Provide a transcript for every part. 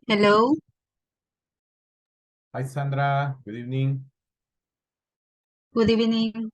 Hello, Hi, Sandra. Good evening. good evening.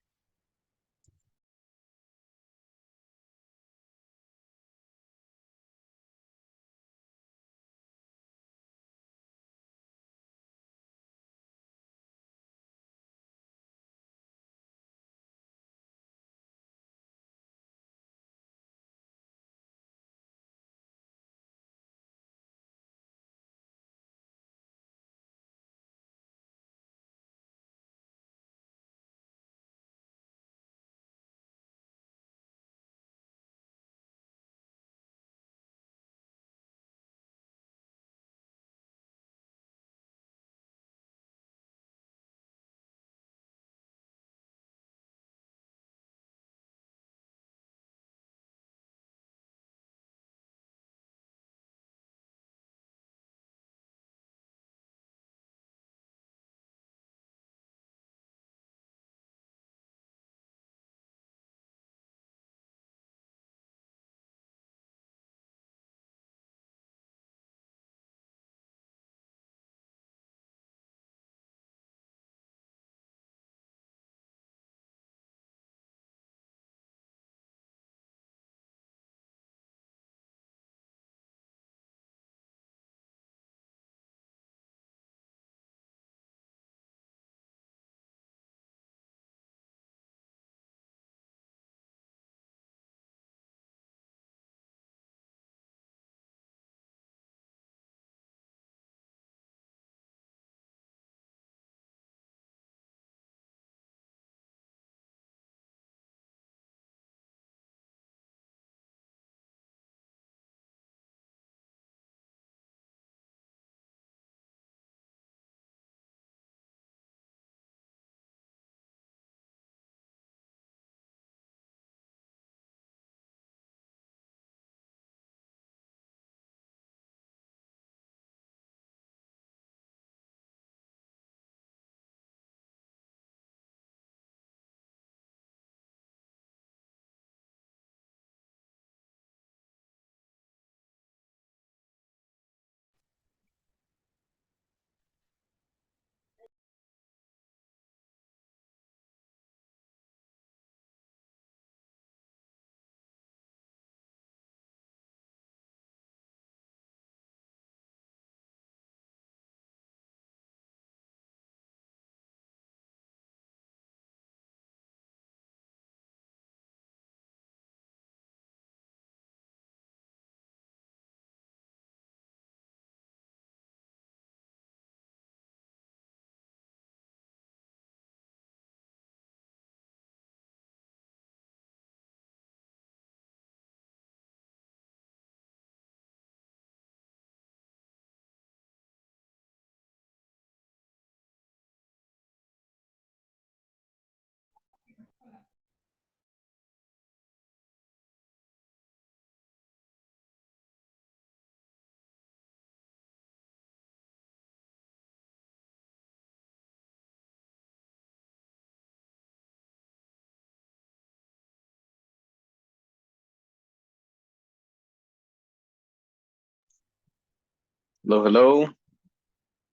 Hello, hello.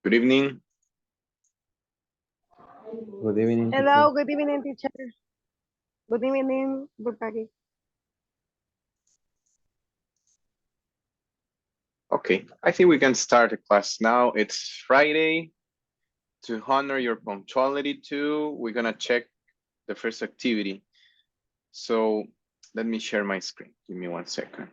Good evening. Good evening, Hello, teacher. good evening, teacher. Good evening, everybody. Okay, I think we can start the class now. It's Friday. To honor your punctuality too, we're gonna check the first activity. So let me share my screen. Give me 1 second.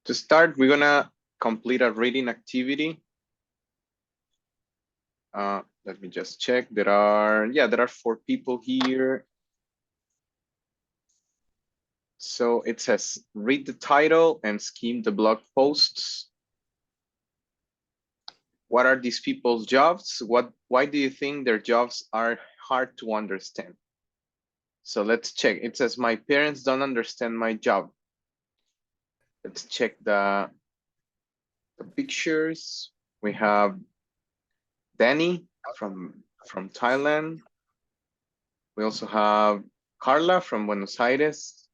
To start, we're gonna complete a reading activity. Let me just check. There are 4 people here. So it says, read the title and skim the blog posts. What are these people's jobs? Why do you think their jobs are hard to understand? So let's check. It says, my parents don't understand my job. Let's check the pictures. We have Danny from Thailand. We also have Carla from Buenos Aires.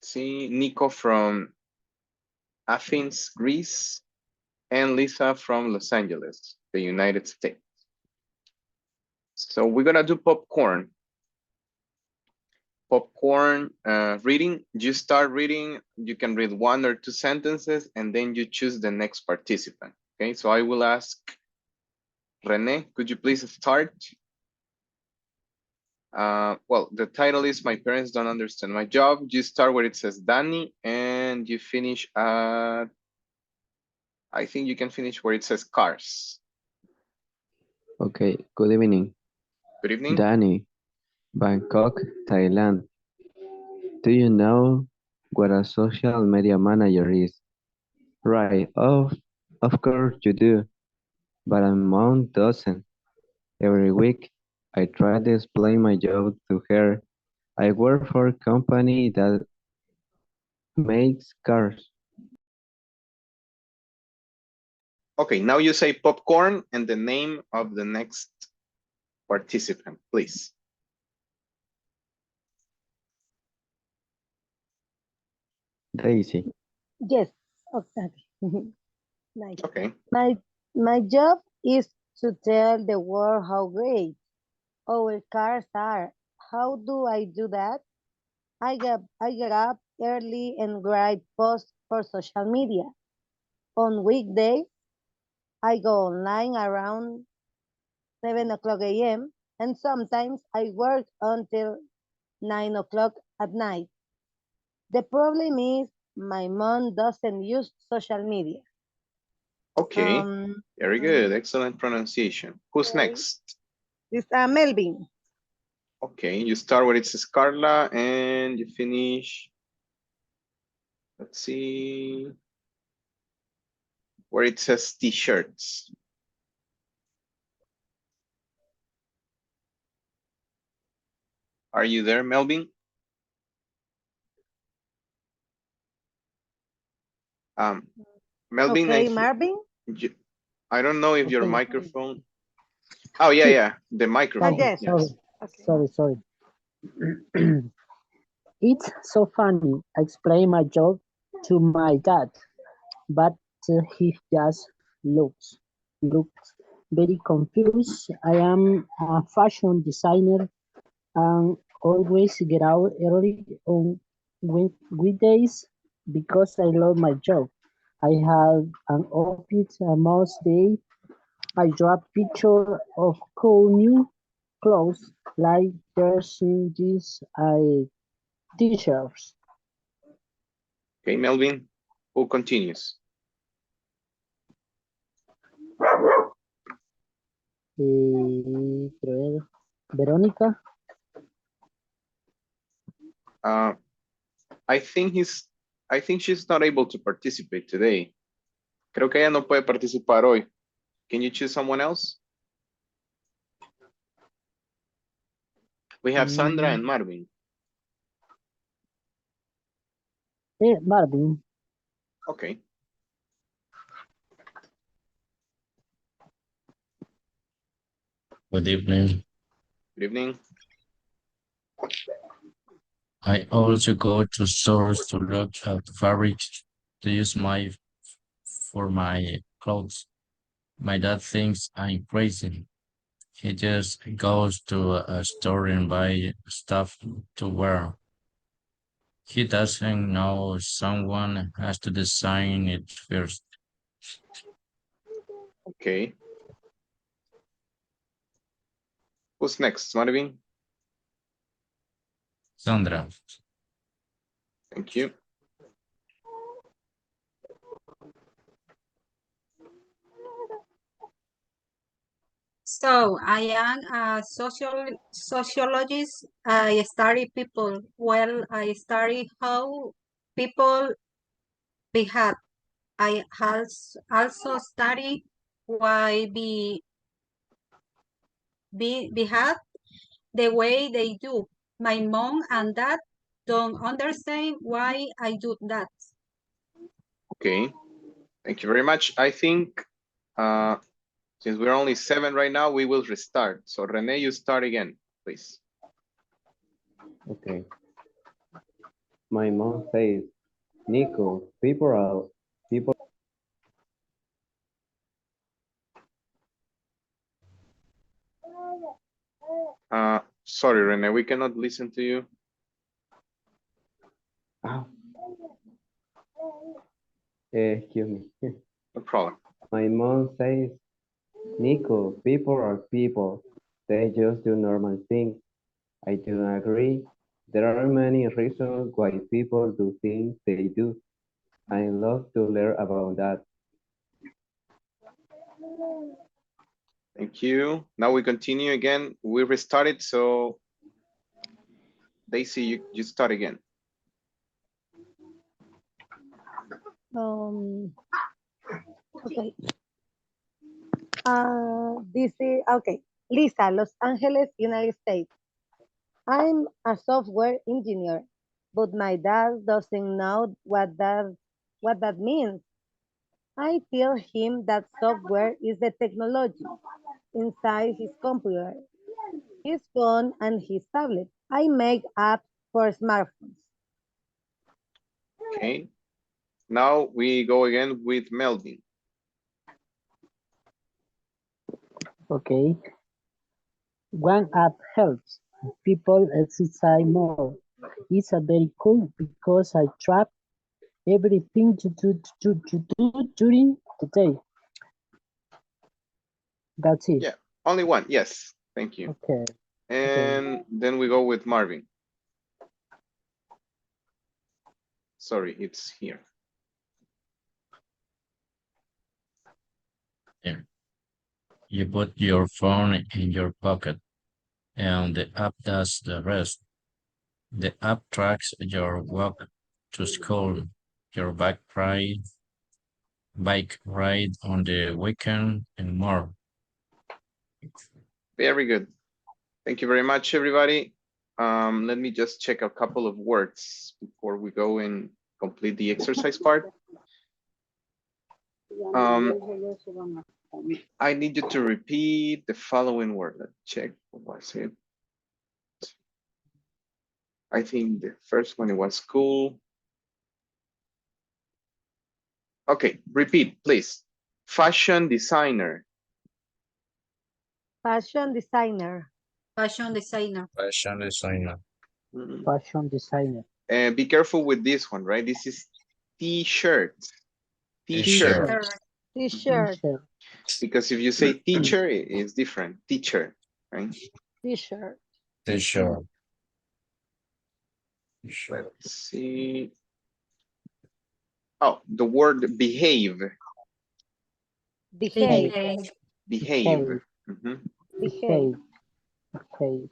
See, Nico from Athens, Greece, and Lisa from Los Angeles, the United States. So we're gonna do popcorn. Popcorn reading. You start reading, you can read 1 or 2 sentences, and then you choose the next participant. Okay, so I will ask Rene, could you please start? Well, the title is My Parents Don't Understand My Job. You start where it says Danny, and you finish at, I think you can finish where it says cars. Okay, good evening. Good evening. Danny, Bangkok, Thailand. Do you know what a social media manager is? Right, of course you do, but my mom doesn't. Every week, I try to explain my job to her. I work for a company that makes cars. Okay, now you say popcorn and the name of the next participant, please. Daisy. Yes, exactly. Nice. Okay. My job is to tell the world how great our cars are. How do I do that? I get up early and write posts for social media. On weekdays, I go online around 7 o'clock a.m. and sometimes I work until 9 o'clock at night. The problem is my mom doesn't use social media. Okay, very good. mm, Excellent pronunciation. Who's okay. next? This Melvin. Okay, you start where it says Carla and you finish, let's see, where it says t-shirts. Are you there, Melvin? Melvin, Okay, Marvin. I don't know if your Okay. microphone. Oh, yeah, Sí. yeah, the microphone. Yes. Yes. Sorry. It's so funny. I explain my job to my dad, but he just looks very confused. I am a fashion designer and always get out early on weekdays because I love my job. I have an office most day. I draw picture of cool new clothes like jerseys and t-shirts. Okay, Melvin, who continues? Quiero ver, Verónica. I think she's not able to participate today. Creo que ella no puede participar hoy. Can you choose someone else? We have Sandra and Marvin. Marvin. Okay. Good evening. Good evening. I also go to stores to look at fabrics to use for my clothes. My dad thinks I'm crazy. He just goes to a store and buy stuff to wear. He doesn't know someone has to design it first. Okay. Who's next, Marvin? Sandra. Thank you. So I am a sociologist. I study people. Well, I study how people behave. I also study why behave the way they do. My mom and dad don't understand why I do that. Okay, thank you very much. I think since we're only 7 right now, we will restart. So Rene, you start again, please. Okay. My mom says, Nico, people Sorry, Rene, we cannot listen to you. ah, excuse me. No problem. My mom says, Nico, people are people. They just do normal things. I do not agree. There are many reasons why people do things they do. I love to learn about that. Thank you. Now we continue again. We restarted, so Daisy, you start again. Okay. This is okay. Lisa, Los Angeles, United States. I'm a software engineer, but my dad doesn't know what that means. I tell him that software is the technology inside his computer, his phone, and his tablet. I make apps for smartphones. Okay. Now we go again with Melvin. Okay. One app helps people exercise more. It's a very cool because I track everything to do during the day. That's it. Yeah, only one. Yes, thank you. Okay. And then we go with Marvin. Sorry, it's here. Yeah. You put your phone in your pocket and the app does the rest. The app tracks your walk to school, your bike ride on the weekend, and more. Very good. Thank you very much, everybody. Let me just check a couple of words before we go and complete the exercise part. I need you to repeat the following word. Let's check. What was it? I think the first one was cool. Okay, repeat, please. Fashion designer. Fashion designer. Fashion designer. Fashion designer. Fashion designer. Be careful with this one, right? This is t-shirt. T-shirt. T-shirt. T-shirt. T-shirt. Because if you say teacher, it is different. Teacher, right? T-shirt. T-shirt. Let's see. Oh, the word behave. Behave. Behave. Behave. Behave. Mhm. Behave. Okay.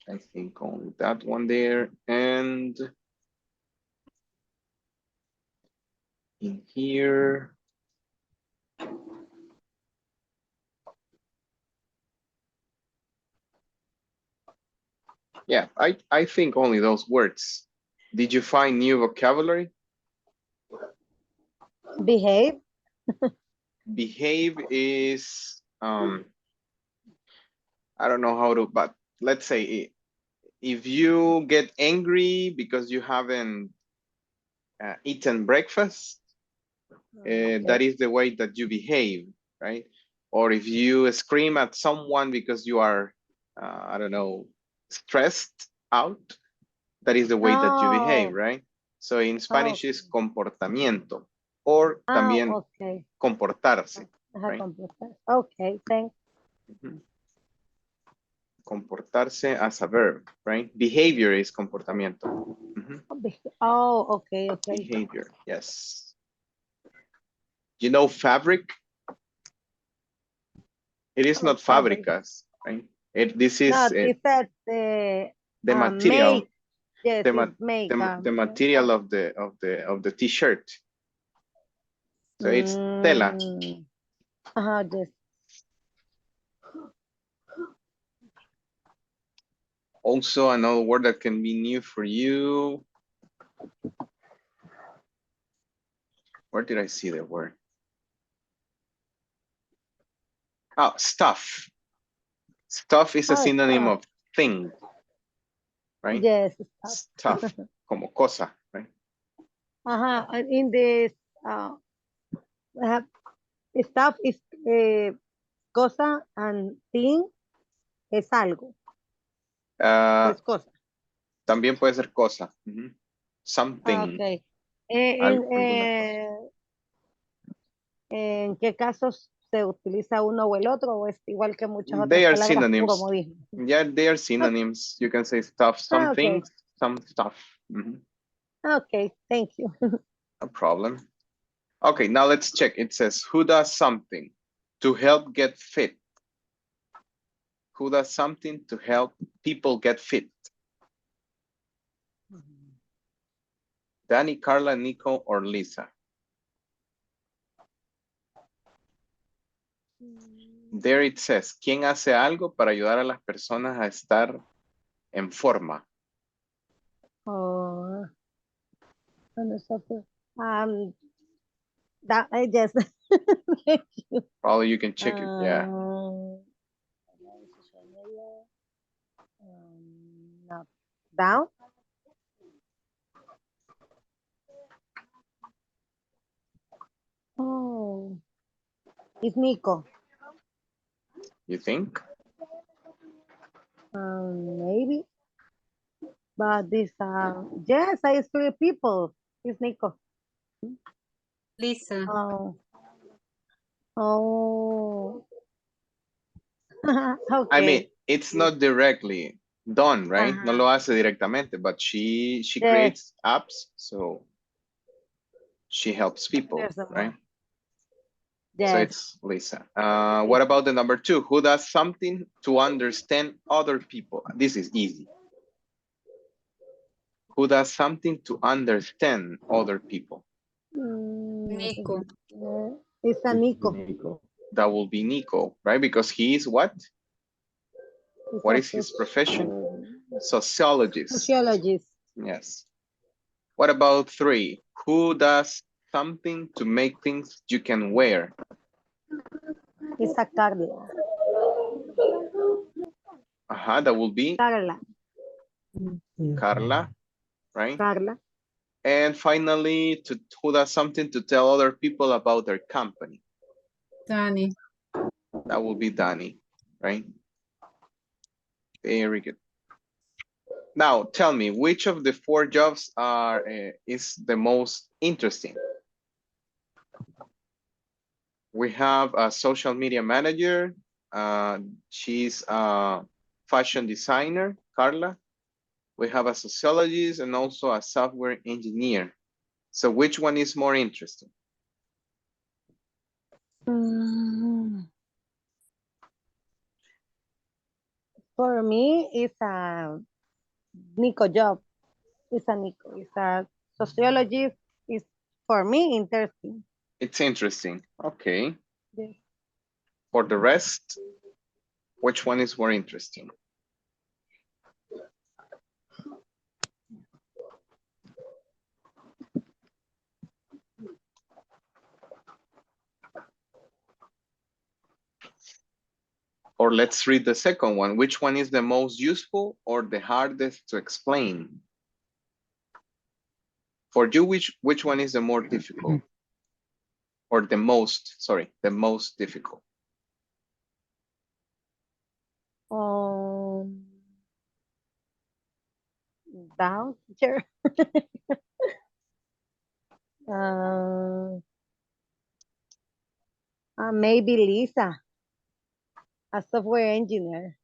I think only that one there. And in here. Yeah, I think only those words. Did you find new vocabulary? Behave. Behave is, I don't know how to, but let's say if you get angry because you haven't eaten breakfast, that is the way that you behave, right? Or if you scream at someone because you are, I don't know, stressed out, that is the way that you behave, right? So in Spanish is comportamiento, or también Okay. comportarse, right? Okay, thanks. Comportarse as a verb, right? Behavior is comportamiento. Oh, okay, okay. Behavior, yes. You know fabric? It is not fabric. fabricas, right? This is No, it's that the material. make. Yes, the, it's make. the material of the t-shirt. So it's tela. Yes. Also, another word that can be new for you. Where did I see the word? Oh, stuff. Stuff is a Oh, synonym stuff. of thing, right? Yes, stuff. Stuff, como cosa, right? In this uh, stuff is cosa and thing es algo. Es cosa. También puede ser cosa. Something. Okay. Alguna cosa. ¿En qué casos se utiliza uno o el otro o es igual que muchas otras They are palabras synonyms. como dije? Yeah, they are synonyms. You can say stuff, some Okay. things, some stuff. Okay, thank you. No problem. Okay, now let's check. It says, who does something to help get fit? Who does something to help people get fit? Danny, Carla, Nico, or Lisa? There it says, ¿quién hace algo para ayudar a las personas a estar en forma? Oh, that I just thank you. Probably you can check it, yeah. No. Down. Oh, it's Nico. You think? Maybe. But this, yes, I see people. It's Nico. Lisa. Oh. Oh. Okay. I mean, it's not directly done, right? No lo hace directamente, but she Yes. creates apps, so she helps people, There's a right? more. Yes. So it's Lisa. What about the number 2? Who does something to understand other people? This is easy. Who does something to understand other people? Nico. It's a Nico. That will be Nico, right? Because he is what? What is his profession? Sociologist. Sociologist. Yes. What about 3? Who does something to make things you can wear? It's a Carla. That will be Carla. Carla, right? Carla. And finally, who does something to tell other people about their company? Danny. That will be Danny, right? Very good. Now, tell me, which of the 4 jobs is the most interesting? We have a social media manager. She's a fashion designer, Carla. We have a sociologist and also a software engineer. So which one is more interesting? For me, it's a Nico job. It's a Nico. It's a sociologist. It's for me interesting. It's interesting. Okay. Yes. For the rest, which one is more interesting? Or let's read the second one. Which one is the most useful or the hardest to explain? For you, which one is the more difficult? Or the most difficult? Down, teacher. Maybe Lisa, a software engineer.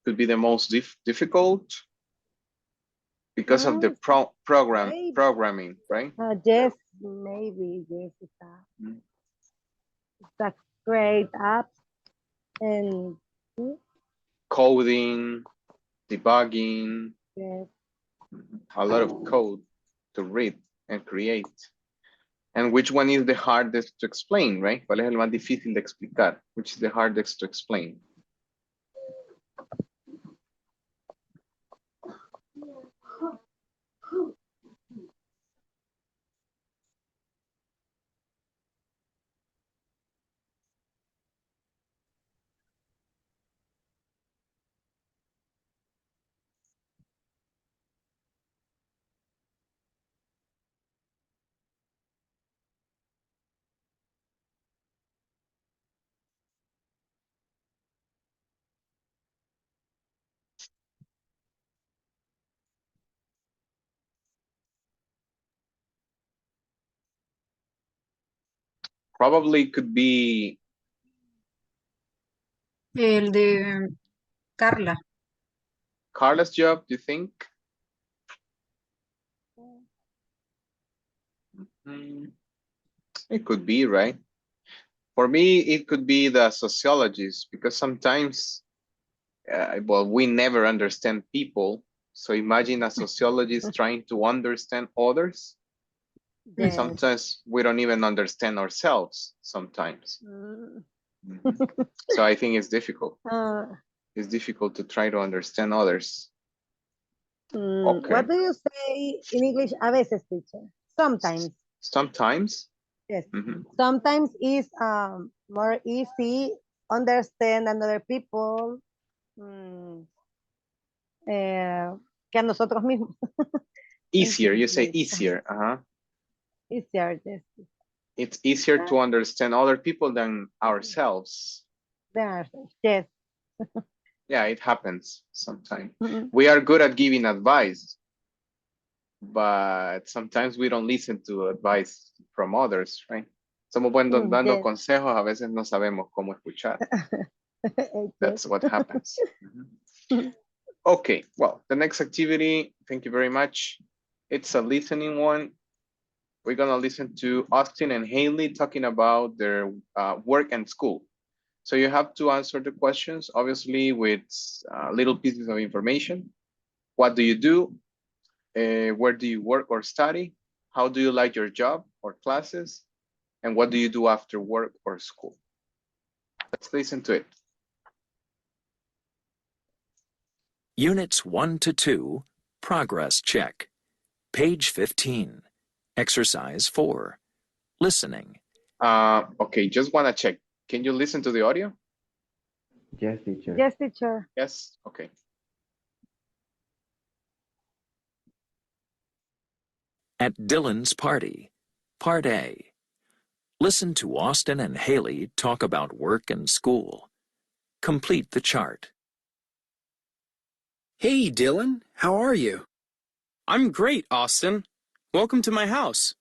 Could be the most difficult because of the programming, right? Yes, maybe yes. It's a great app and coding, debugging, yes. A lot of code to read and create. And which one is the hardest to explain, right? ¿Cuál es el más difícil de explicar? Which is the hardest to explain? Probably could be El de Carla. Carla's job, do you think? Mm, it could be, right? For me, it could be the sociologist because sometimes, well, we never understand people. So imagine a sociologist trying to understand others. Yes. Sometimes we don't even understand ourselves sometimes. Mm. So I think it's difficult. Uh, It's difficult to try to understand others. Okay. What do you say in English? A veces, teacher. Sometimes. Sometimes. Yes. Mhm. Sometimes is more easy understand another people que a nosotros mismos. Easier, you say Yes. easier. Easier, yes. It's easier to understand other people than ourselves. There, yes. Yeah, it happens sometimes. Mm-mm. We are good at giving advice, but sometimes we don't listen to advice from others, right? Somos buenos dando Yes. consejos, a veces no sabemos cómo escuchar. That's what happens. Okay, well, the next activity, thank you very much. It's a listening one. We're gonna listen to Austin and Haley talking about their work and school. So you have to answer the questions, obviously with little pieces of information. What do you do? Where do you work or study? How do you like your job or classes? And what do you do after work or school? Let's listen to it. Units 1 to 2, Progress Check. Page 15. Exercise 4. Listening. Okay, just wanna check. Can you listen to the audio? Yes, teacher. Yes, teacher. Yes, okay. At Dylan's party. Part A. Listen to Austin and Haley talk about work and school. Complete the chart. Hey, Dylan, how are you? I'm great, Austin. Welcome to my house.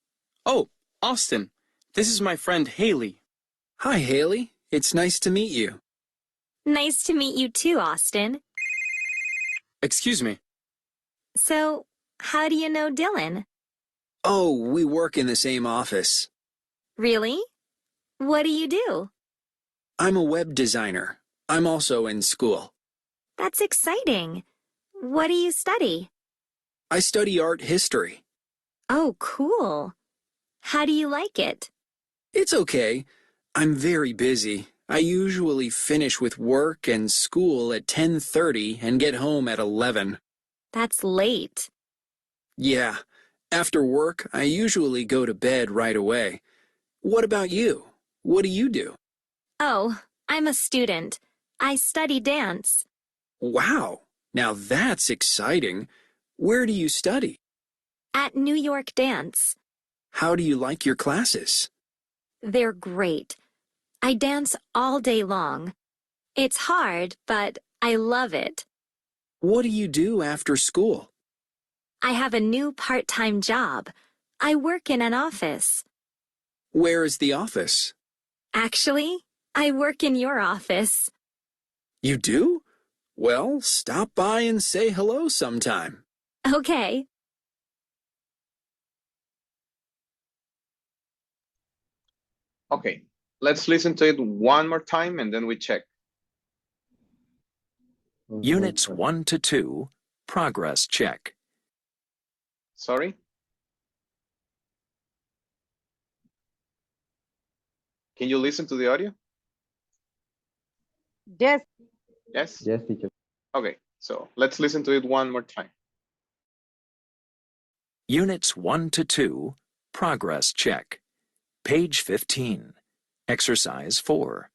Oh, Austin, this is my friend Haley. Hi, Haley. It's nice to meet you. Nice to meet you too, Austin. Excuse me. So, how do you know Dylan? Oh, we work in the same office. Really? What do you do? I'm a web designer. I'm also in school. That's exciting. What do you study? I study art history. Oh, cool. How do you like it? It's okay. I'm very busy. I usually finish with work and school at 10:30 and get home at 11. That's late. Yeah. After work, I usually go to bed right away. What about you? What do you do? Oh, I'm a student. I study dance. Wow. Now that's exciting. Where do you study? At New York Dance. How do you like your classes? They're great. I dance all day long. It's hard, but I love it. What do you do after school? I have a new part-time job. I work in an office. Where is the office? Actually, I work in your office. You do? Well, stop by and say hello sometime. Okay. Okay, let's listen to it one more time and then we check. Units 1 to 2, Progress Check. Sorry? Can you listen to the audio? Yes. Yes? Yes, teacher. Okay, so let's listen to it one more time. Units 1 to 2, Progress Check. Page 15. Exercise 4.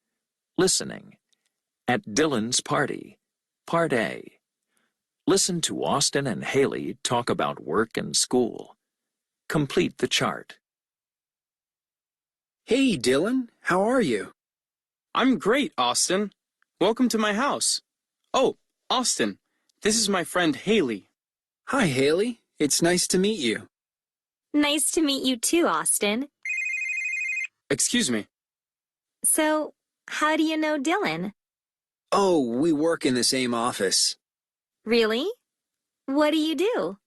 Listening. At Dylan's party. Part A. Listen to Austin and Haley talk about work and school. Complete the chart. Hey, Dylan, how are you? I'm great, Austin. Welcome to my house. Oh, Austin, this is my friend Haley. Hi, Haley. It's nice to meet you. Nice to meet you too, Austin. Excuse me. So, how do you know Dylan? Oh, we work in the same office. Really? What do you do?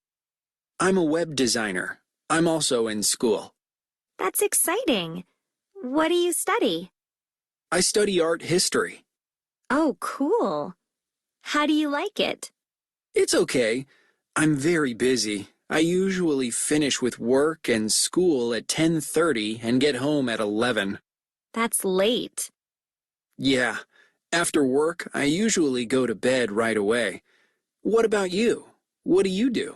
I'm a web designer. I'm also in school. That's exciting. What do you study? I study art history. Oh, cool. How do you like it? It's okay. I'm very busy. I usually finish with work and school at 10:30 and get home at 11. That's late. Yeah. After work, I usually go to bed right away. What about you? What do you do?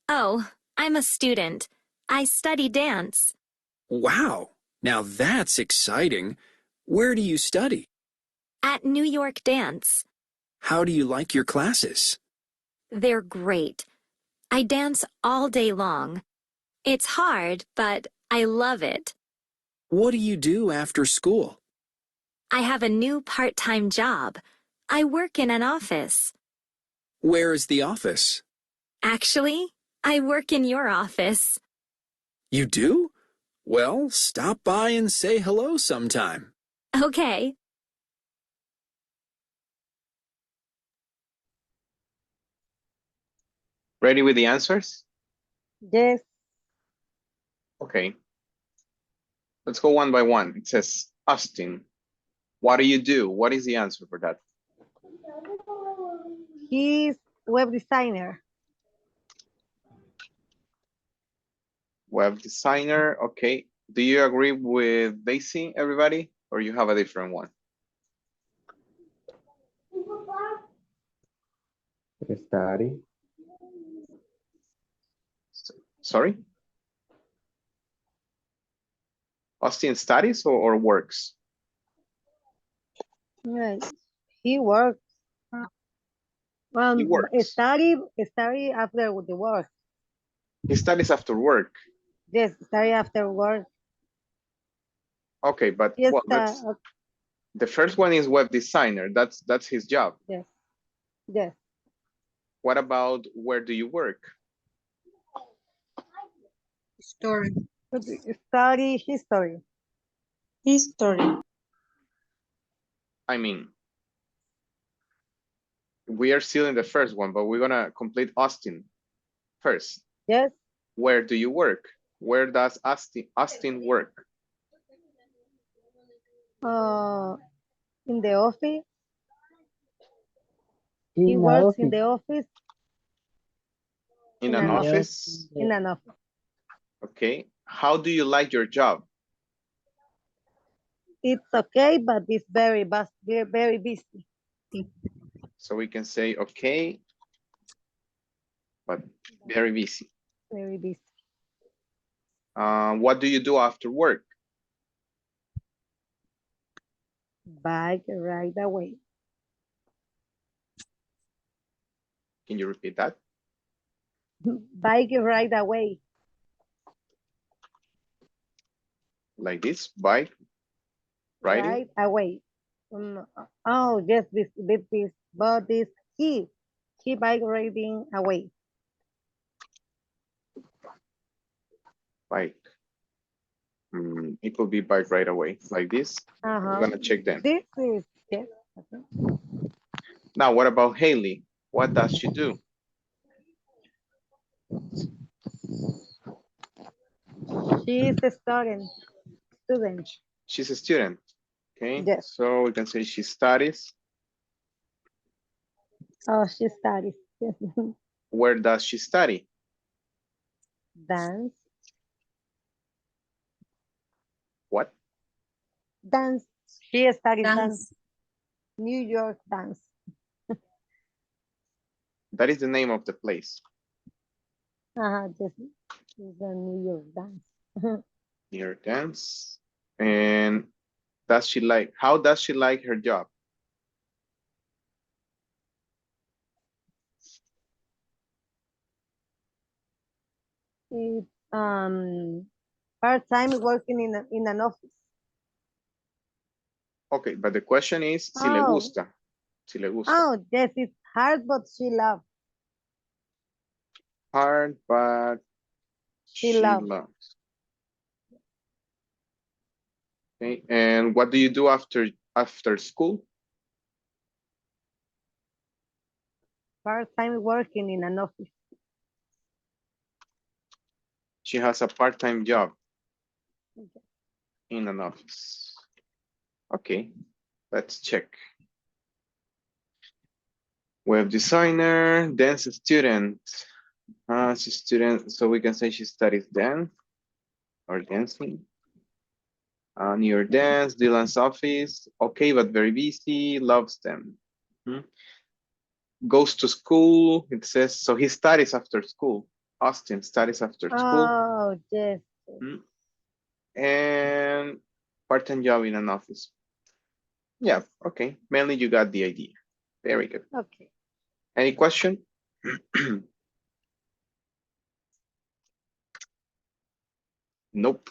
Oh, I'm a student. I study dance. Wow. Now that's exciting. Where do you study? At New York Dance. How do you like your classes? They're great. I dance all day long. It's hard, but I love it. What do you do after school? I have a new part-time job. I work in an office. Where is the office? Actually, I work in your office. You do? Well, stop by and say hello sometime. Okay. Ready with the answers? Yes. Okay. Let's go one by one. It says, Austin, what do you do? What is the answer for that? He's web designer. Web designer. Okay. Do you agree with Daisy, everybody? Or you have a different one? Study. Sorry? Austin studies or works? Right. He works. He works. Study after the work. He studies after work. Yes, study after work. Okay, but Yes, well, the first one is web designer. That's his job. yes, yes. What about where do you work? Story. Study history. History. I mean, we are still in the first one, but we're gonna complete Austin first. Yes. Where do you work? Where does Austin work? In the office. He In works in office. the office. In an an office? In an office. Okay. How do you like your job? It's okay, but it's very busy. So we can say okay, but very busy. Very busy. What do you do after work? Bike right away. Can you repeat that? Bike right away. Like this, bike, riding? Right away. Oh, yes, this, but this he bike riding away. Bike. It could be bike right away, like this. We're gonna check them. This is, yes. Okay. Now, what about Haley? What does she do? She is a student. She's a student. Okay, Yes. so we can say she studies. Oh, she studies. Where does she study? Dance. What? Dance. She studies Dance. dance. New York Dance. That is the name of the place. Yes. It's a New York dance. Near dance. And how does she like her job? It's part-time working in an office. Okay, but the question is, si le Oh. gusta. Si le gusta. Oh, yes, it's hard, but she loves. Hard, but She she loves. loves. Okay, and what do you do after school? Part-time working in an office. She has a part-time job in an office. Okay, let's check. Web designer, dance student. She's a student, so we can say she studies dance or dancing. New York dance, Dylan's office. Okay, but very busy, loves them. Goes to school, it says, so he studies after school. Austin studies after school. Oh, yes. And part-time job in an office. Yeah, okay. Mainly you got the idea. Very good. Okay. Any question? Nope.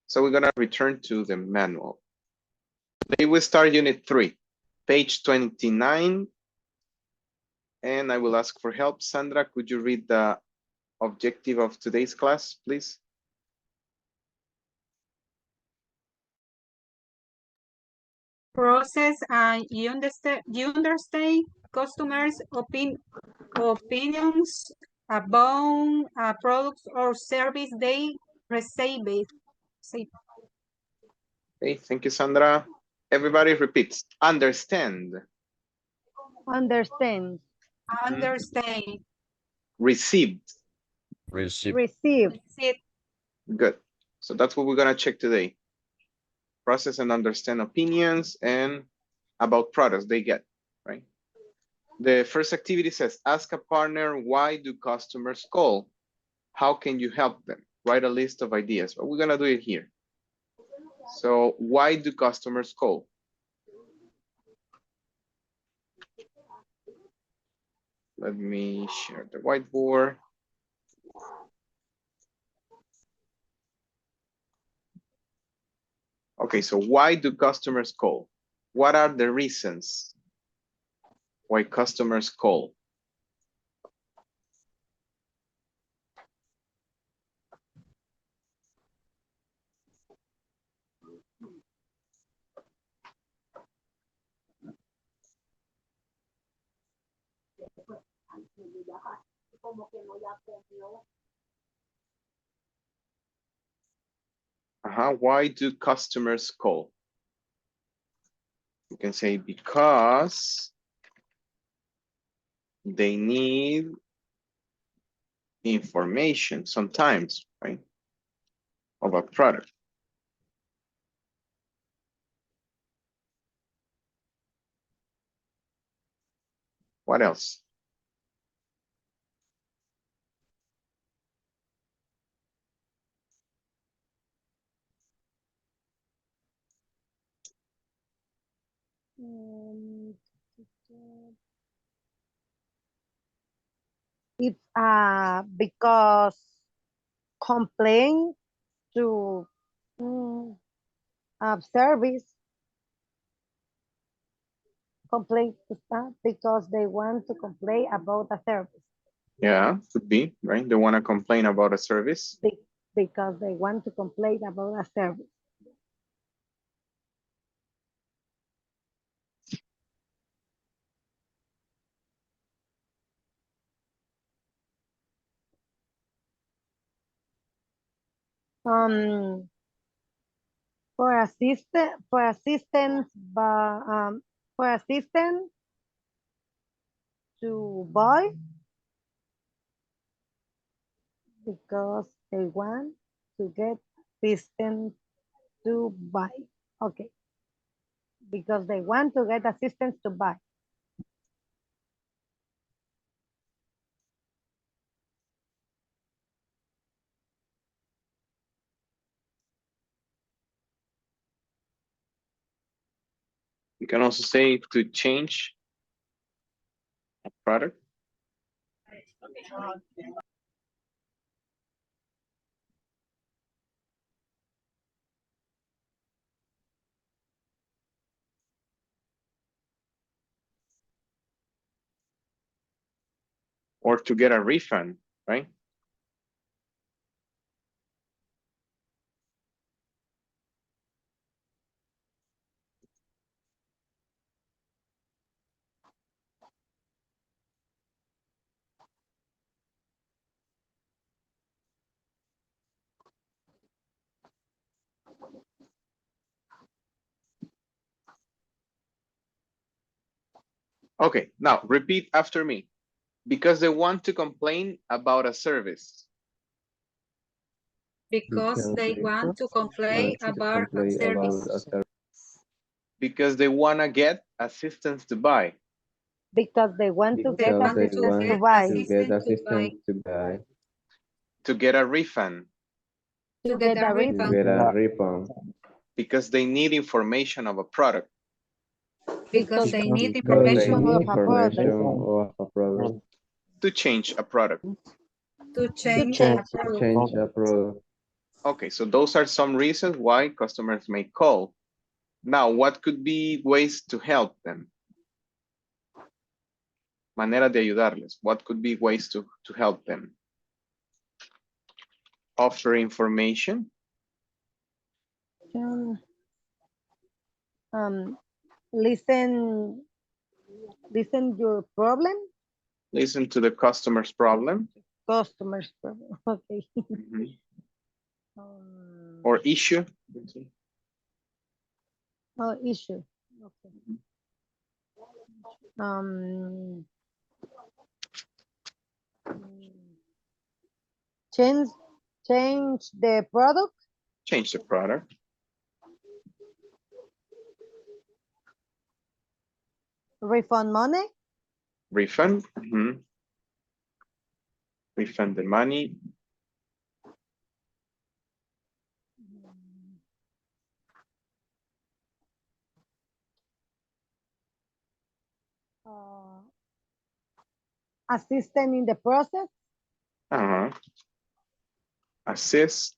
So we're gonna return to the manual. Today we start unit 3, page 29. And I will ask for help. Sandra, could you read the objective of today's class, please? Process and you understand customers' opinions about a product or service they receive. Okay, thank you, Sandra. Everybody repeats, understand. Understand. Understand. Received. Receive. Receive. Good. So that's what we're gonna check today. Process and understand opinions and about products they get, right? The first activity says, ask a partner, why do customers call? How can you help them? Write a list of ideas, but we're gonna do it here. So why do customers call? Let me share the whiteboard. Okay, so why do customers call? What are the reasons why customers call? Why do customers call? You can say because they need information sometimes, right? Of a product. What else? It's because complain to service. Complain to staff because they want to complain about a service. Yeah, could be, right? They want to complain about a service. Because they want to complain about a service. For assistance to buy because they want to get assistance to buy. Okay. Because they want to get assistance to buy. You can also say to change a product. Or to get a refund, right? Okay, now repeat after me. Because they want to complain about a service. Because they want to complain about a service. Because they want to get assistance to buy. Because they want to They get want assistance to to get buy. assistance to buy. To get a refund. To get a refund. Because they need information of a product. Because they need Information information of a product. To change a product. to change change a product. Okay, so those are some reasons why customers may call. Now, what could be ways to help them? Manera de ayudarles. What could be ways to help them? Offer information. Listen your problem. Listen to the customer's problem. Customer's problem. Okay. Or issue. Oh, issue. Okay. Change the product. Change the product. Refund money. Refund. Refund the money. Assistant in the process. Assist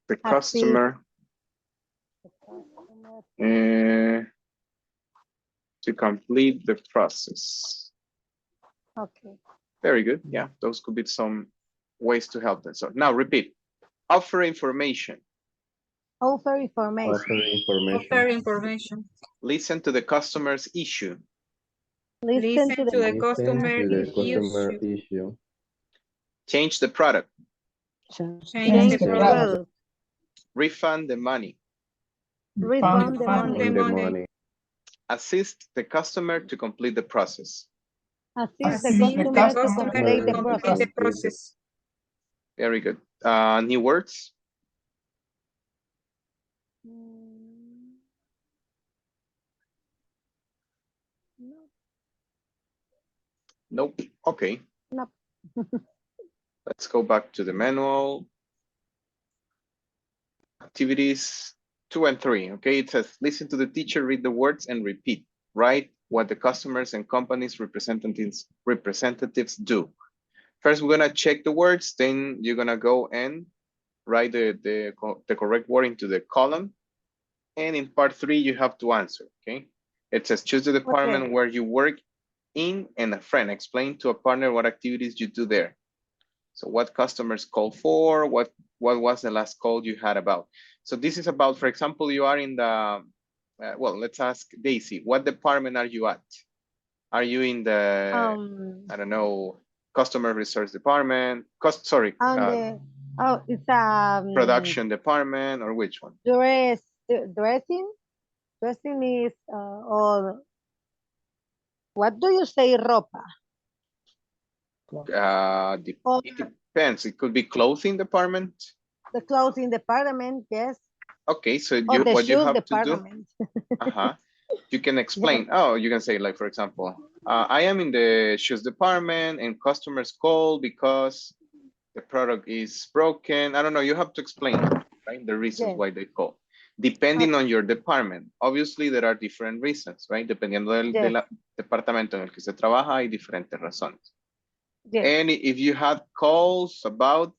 the customer to complete the process. Okay. Very good. Yeah, those could be some ways to help them. So now repeat. Offer information. Offer information. Offer information. Listen to the customer's issue. Listen to the customer issue. Change the product. Change the product. Refund the money. Refund the money. Assist the customer to complete the process. Assist the customer to complete the process. Very good. New words? Nope. Okay. Nope. Let's go back to the manual. Activities 2 and 3. Okay, it says listen to the teacher, read the words, and repeat. Write what the customers and companies representatives do. First, we're gonna check the words. Then you're gonna go and write the correct word into the column. And in part 3, you have to answer. Okay. It says choose the department where you work in and a friend. Explain to a partner what activities you do there. So what customers call for, what was the last call you had about. So this is about, for example, you are in the, well, let's ask Daisy, what department are you at? Are you in the, I don't know, customer resource department? Sorry. It's production department, or which one? Dressing. Dressing is, or what do you say, ropa? It depends. It could be clothing department. The clothing department, yes. Okay, so what you have department. To do, you can explain. Oh, you can say, like, for example, I am in the shoes department and customers call because the product is broken. I don't know, you have to explain, right, the reasons why they call. depending on your department. Obviously, there are different reasons, right? Dependiendo del Yes. departamento en el que se trabaja, hay diferentes razones. Yes. And if you had calls about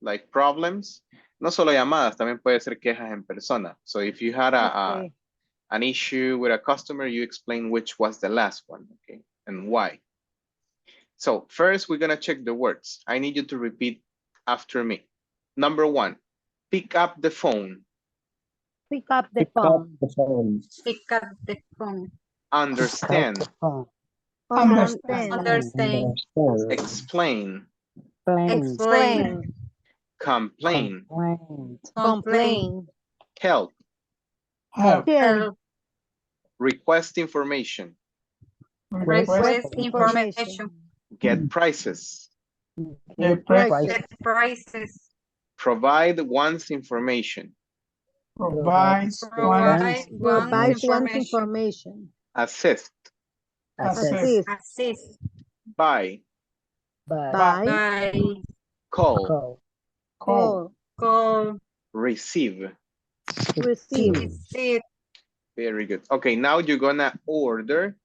like problems, no solo llamadas, también puede ser quejas en persona. So if you had Okay. an issue with a customer, you explain which was the last one, okay, and why. So first, we're gonna check the words. I need you to repeat after me. Number 1, pick up the phone. Pick up the Pick up phone. the phone. Pick up the phone. Understand. Pick up the phone. Understand. Understand. Understand. Explain. Explain. Explain. Complain. Complain. Complain. Help. Help. Help. Request information. Request information. Get prices. Get Prices. Get prices. Provide one's information. Provides Provide one's one's Provides one's information. information. Assist. assist. Assist. Buy. By Buy. Buy. Call. Call. Call. Receive. Receive. Receive. Very good. Okay, now you're gonna order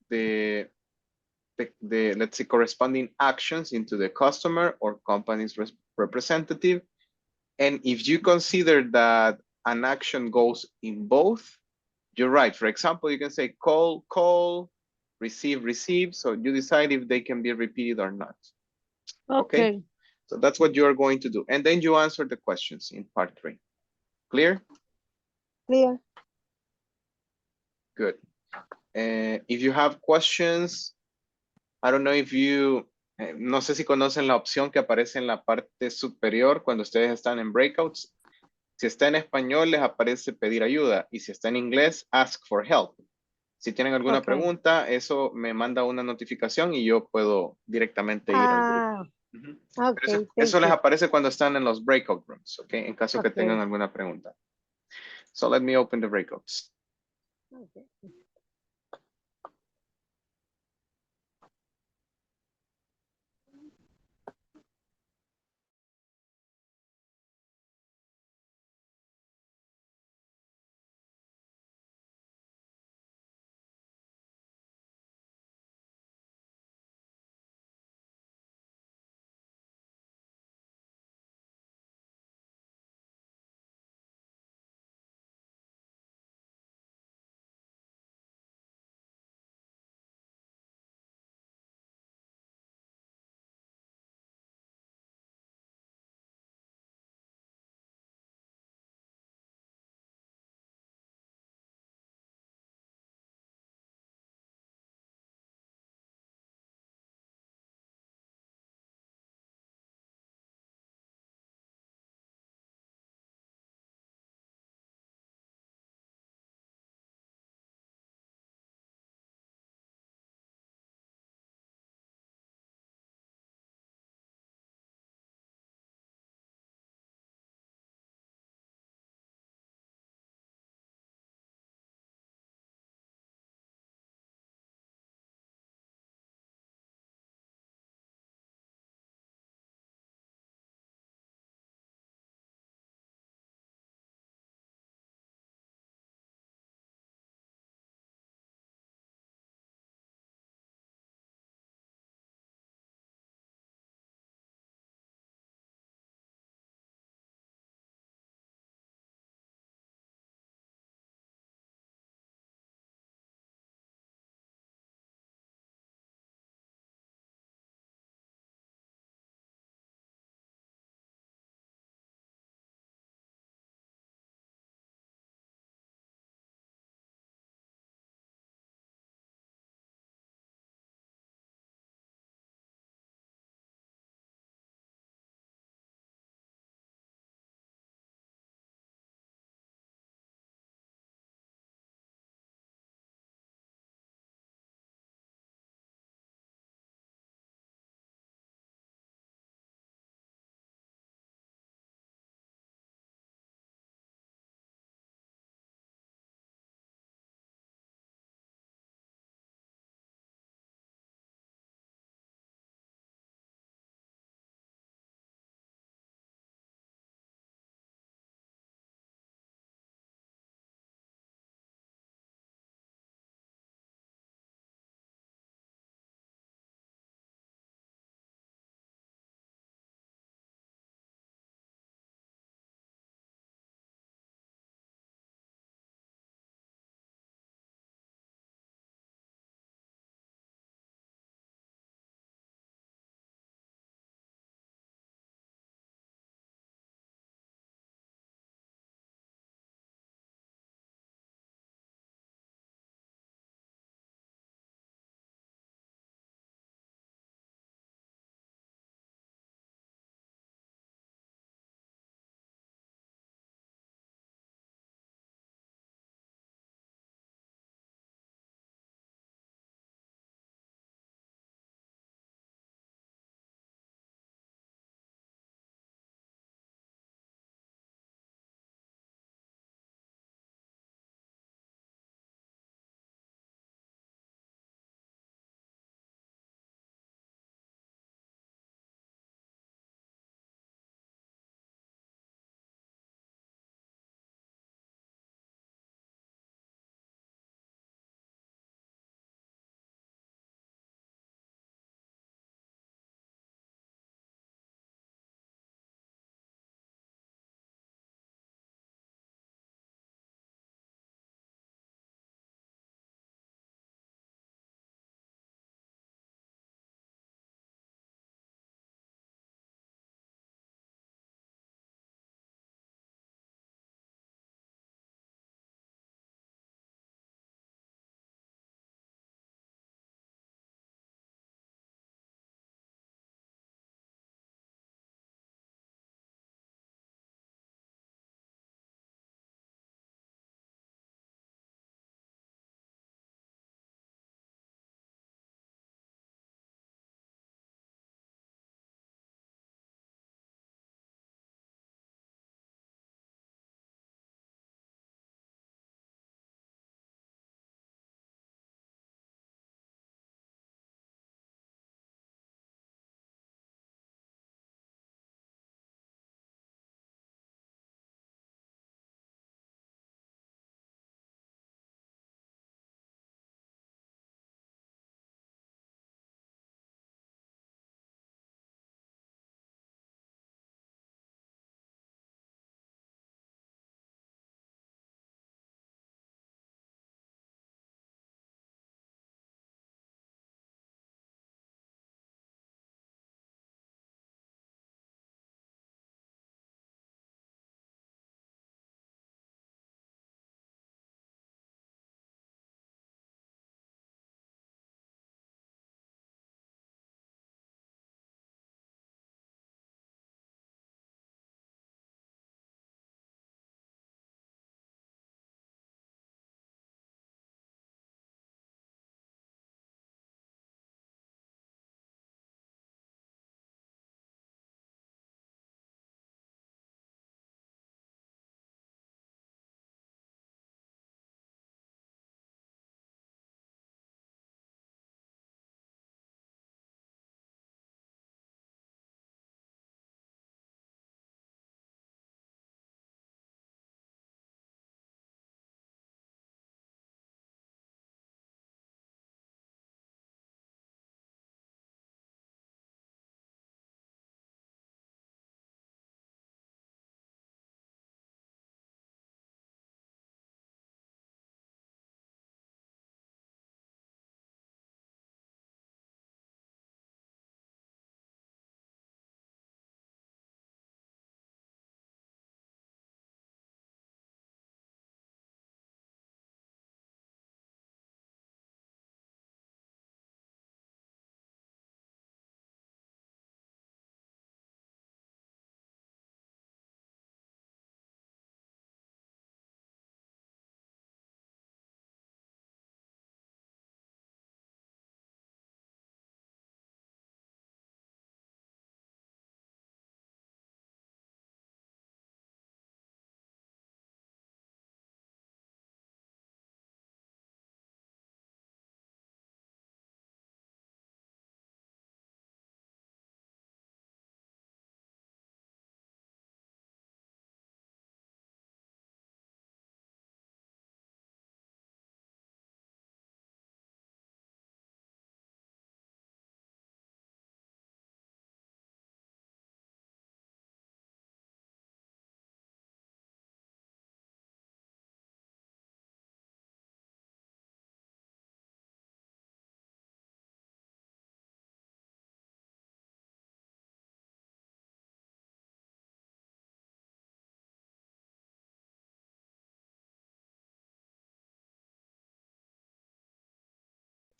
the let's say corresponding actions into the customer or company's representative. And if you consider that an action goes in both, you're right. For example, you can say call, receive. So you decide if they can be repeated or not. Okay. So that's what you're going to do. And then you answer the questions in part 3. Clear? Clear. Good. If you have questions, I don't know if you, no sé si conocen la opción que aparece en la parte superior cuando ustedes están en breakouts. Si está en español, les aparece pedir ayuda. Y si está en inglés, ask for help. Si tienen alguna pregunta, eso me manda una notificación y yo puedo directamente ir al grupo. Okay. Eso les aparece cuando están en los breakout rooms, ¿ok? En caso que tengan alguna pregunta. So let me open the breakouts. Okay.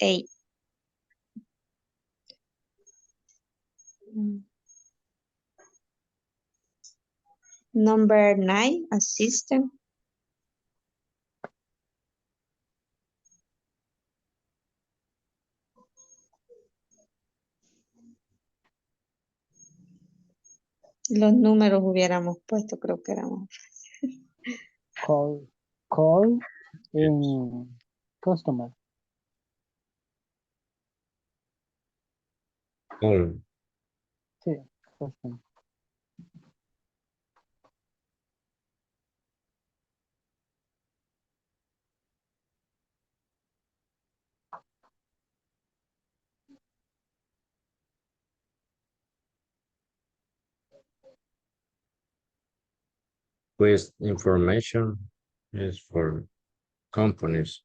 8. Number 9, assistant. Los números hubiéramos puesto, creo que éramos. Call in customer. Sí, customer. With information is for companies.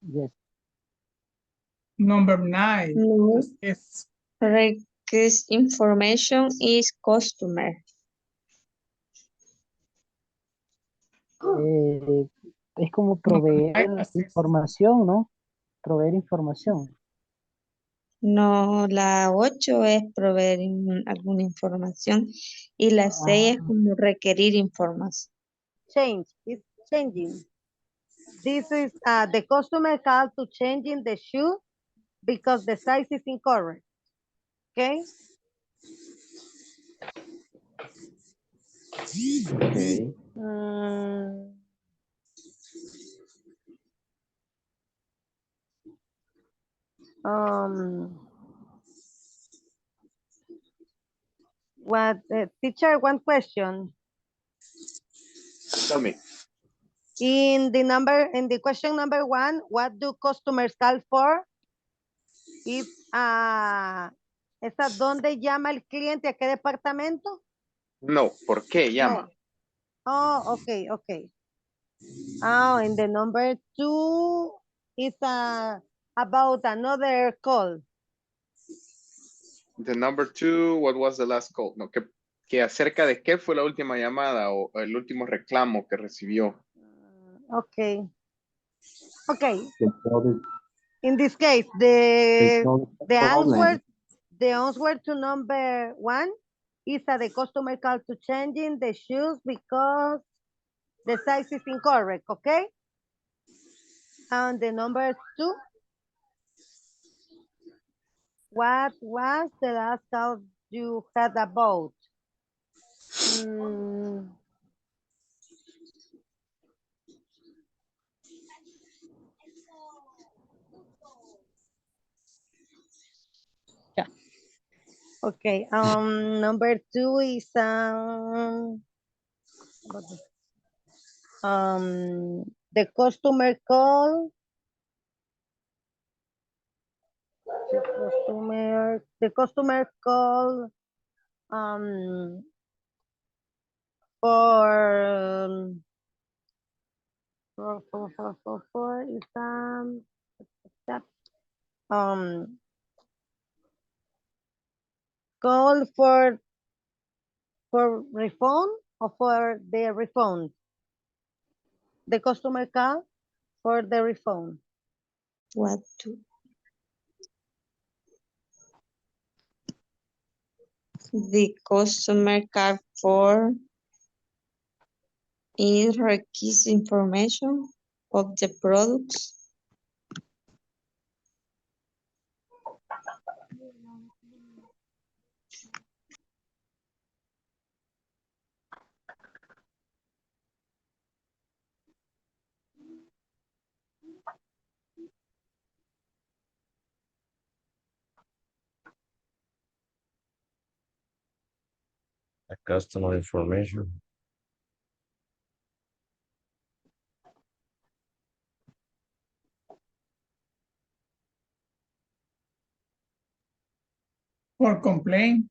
Yes. Number 9. No. Yes. Request information is customer. Es como proveer información, ¿no? Proveer información. No, la 8 es proveer alguna información y la 6 es como requerir información. Change. It's changing. This is the customer call to changing the shoe because the size is incorrect. Okay? Okay. Teacher, one question. Tell me. In the question number 1, what do customers call for? It's ¿esa dónde llama el cliente? ¿A qué departamento? No, ¿por qué llama? Oh, okay, okay. Oh, and the number 2 is about another call. The number 2, what was the last call? No, que acerca de qué fue la última llamada o el último reclamo que recibió. Okay. Okay. The product, In this case, the problem. answer to number 1 is that the customer call to changing the shoes because the size is incorrect, okay? And the number 2, what was the last call you had about? Yeah. Okay, number 2 is the customer call. The customer call for is call for refund or for the refund? The customer call for the refund. What to? The customer card for is request information of the products. A customer information. For complaint.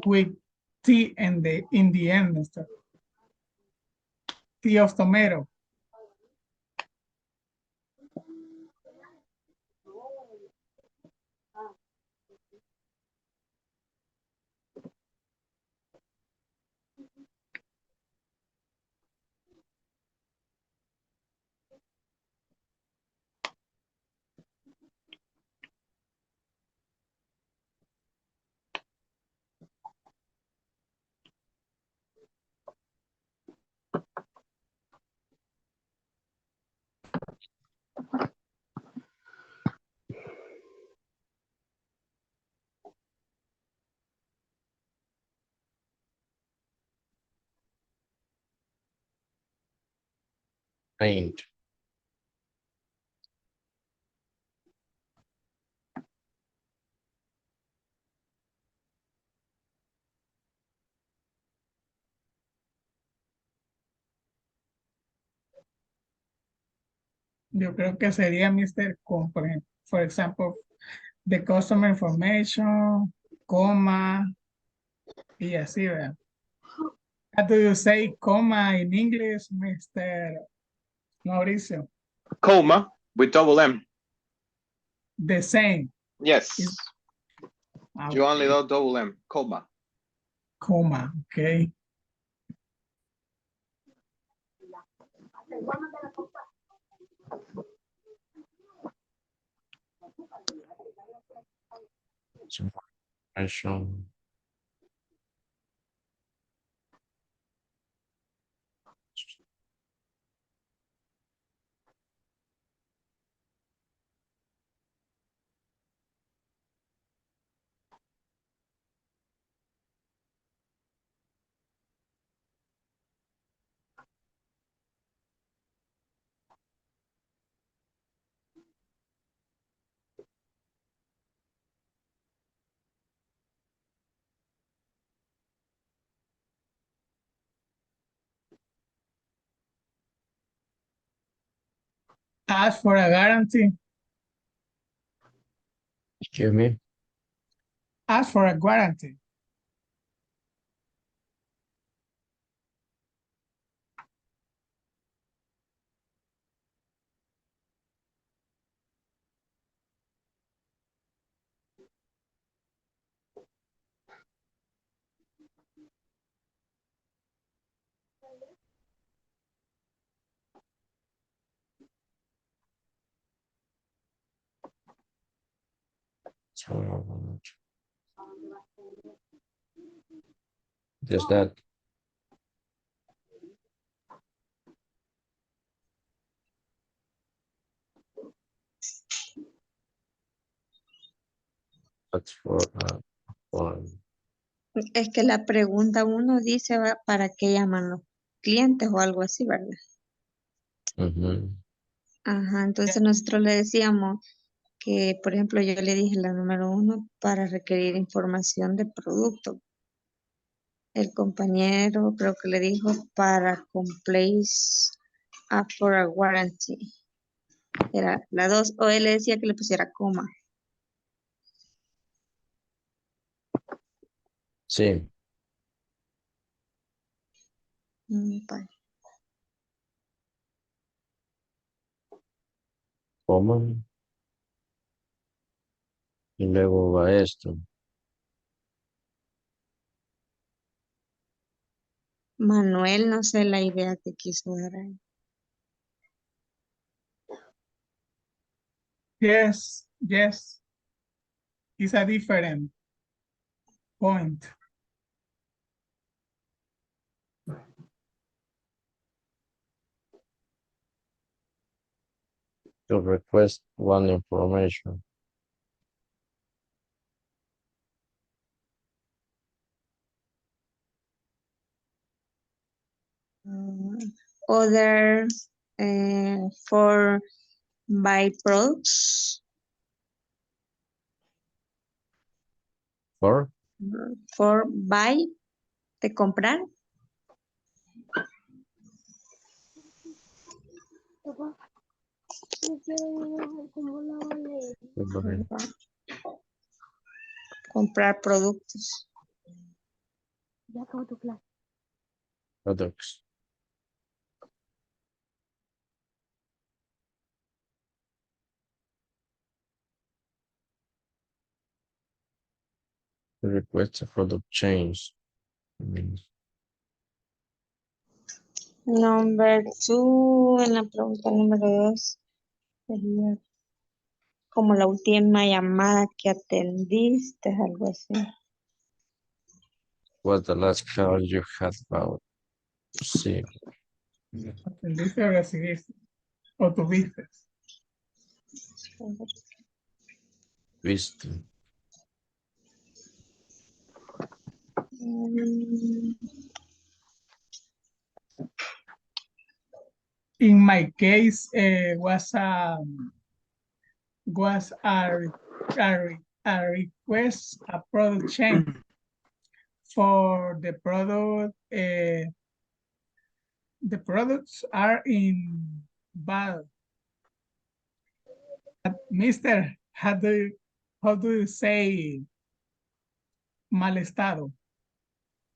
with T in the end, mister. T of tomato. Paint. Yo creo que sería Mr. Compre. For example, the customer information, coma, y así, ¿verdad? How do you say coma in English, Mr. Mauricio? Coma with double M. The same. Yes. You only Okay. know double M. Coma. Coma, okay. Information. Ask for a guarantee. Excuse me. Ask for a guarantee. So, just that. That's for one. Es que la pregunta uno dice para qué llaman los clientes o algo así, ¿verdad? Ajá, entonces nosotros le decíamos que, por ejemplo, yo le dije la número 1 para requerir información de producto. El compañero creo que le dijo para complete for a warranty. Era la 2, o él le decía que le pusiera coma. Sí. Vale. Coma. Y luego va esto. Manuel, no sé la idea que quiso dar ahí. Yes, yes. It's a different point. To request one information. Other for buy products. For buy, de comprar. Comprar productos. Products. The request a product change. Number 2, en la pregunta número 2, sería como la última llamada que atendiste, algo así. What's the last call you had about? Sí. ¿Atendiste o recibiste? ¿O tuviste? Viste. In my case, was a request, a product change for the product. The products are in bad. Mister, how do you say mal estado?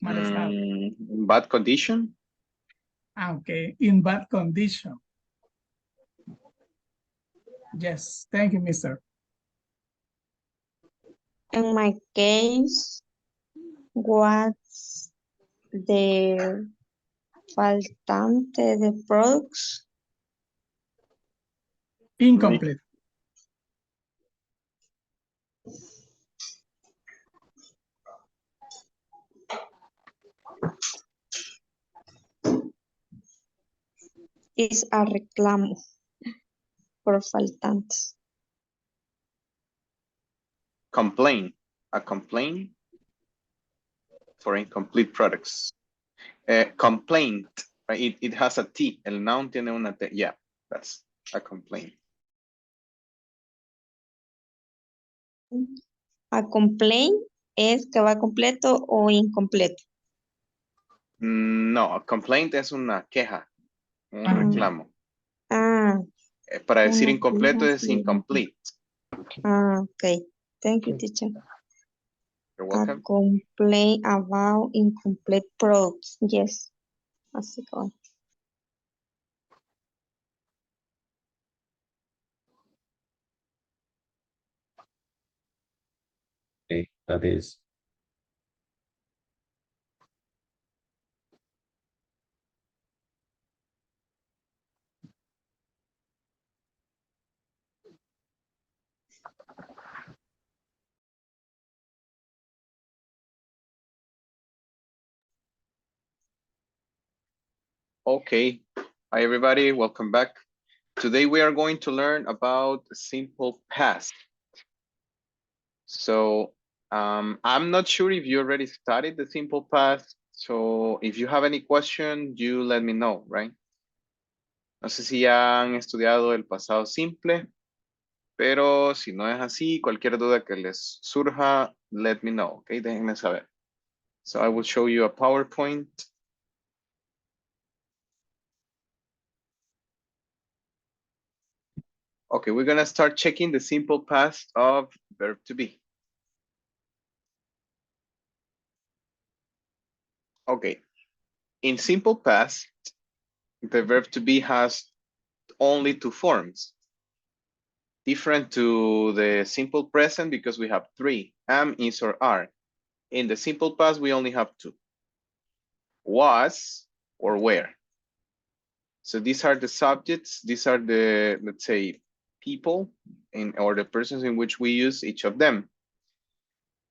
Mal estado. Bad condition. Okay, in bad condition. Yes, thank you, mister. In my case, what's the faltante de products? Incomplete. Es a reclamo por faltantes. Complain. A complaint for incomplete products. Complaint. Right? It has a T. El noun tiene una T. Yeah, that's a complaint. A complaint es que va completo o incompleto. No, a complaint es una queja, un reclamo. Para decir incompleto es incomplete. Okay. Thank you, teacher. You're welcome. A complaint about incomplete products. Yes. Así que. Okay, that is. Okay. Hi, everybody. Welcome back. Today we are going to learn about simple past. So I'm not sure if you already studied the simple past. So if you have any question, you let me know, right? No sé si ya han estudiado el pasado simple, pero si no es así, cualquier duda que les surja, let me know, okay? Déjenme saber. So I will show you a PowerPoint. Okay, we're gonna start checking the simple past of verb to be. Okay, in simple past, the verb to be has only two forms. Different to the simple present because we have three, am, is, or are. In the simple past, we only have two. Was or were. So these are the subjects. These are the, let's say, people or the persons in which we use each of them.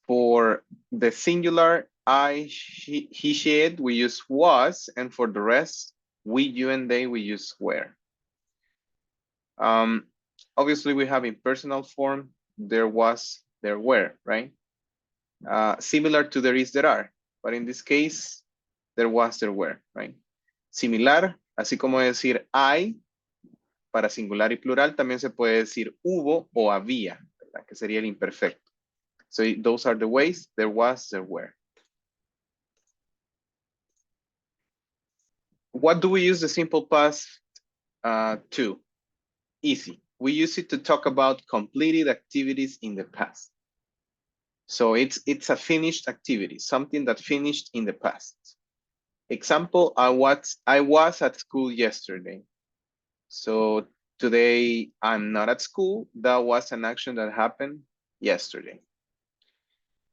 For the singular, I, he, she, it, we use was, and for the rest, we, you, and they, we use were. Obviously, we have in personal form, there was, there were, right? Similar to there is, there are, but in this case, there was, there were, right? Similar, así como decir hay, para singular y plural, también se puede decir hubo o había, ¿verdad? Que sería el imperfecto. So those are the ways, there was, there were. What do we use the simple past to? Easy. We use it to talk about completed activities in the past. So it's a finished activity, something that finished in the past. Example, I was at school yesterday. So today I'm not at school. That was an action that happened yesterday.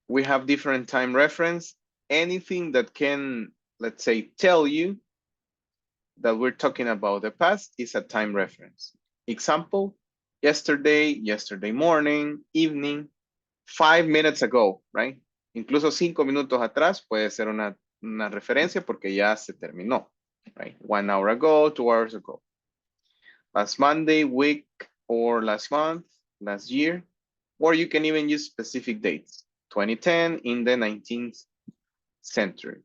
We have different time reference. Anything that can, let's say, tell you that we're talking about the past is a time reference. Example, yesterday, yesterday morning, evening, 5 minutes ago, right? Incluso 5 minutos atrás puede ser una referencia porque ya se terminó, right? 1 hour ago, 2 hours ago. Last Monday, week, or last month, last year, or you can even use specific dates. 2010 in the 19th century.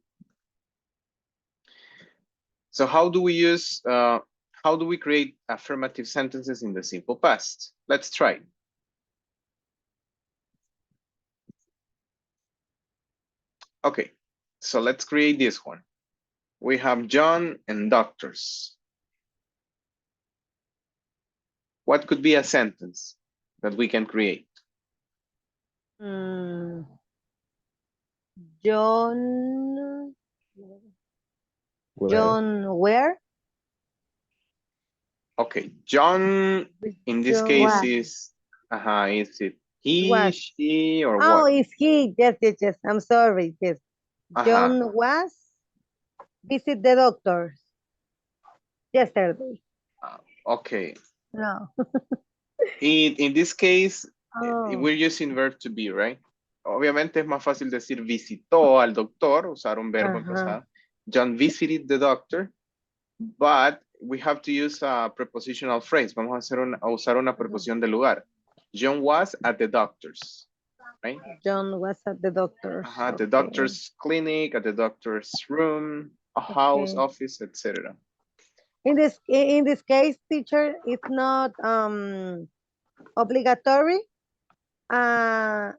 So how do we use, how do we create affirmative sentences in the simple past? Let's try. Okay, so let's create this one. We have John and doctors. What could be a sentence that we can create? John where? Okay, John in this John case what? is it he, What? she, or Oh, what? it's he. Yes, yes, yes. I'm sorry. Yes. John was visit the doctor yesterday. Okay. No. In this case, Oh. we're using verb to be, right? Obviamente es más fácil decir visitó al doctor, usar un verbo en pasado. John visited the doctor, but we have to use a prepositional phrase. Vamos a usar una preposición de lugar. John was at the doctor's, right? John was at the doctor's. At the doctor's clinic, at the doctor's room, a house, office, etc. In this case, teacher, it's not obligatory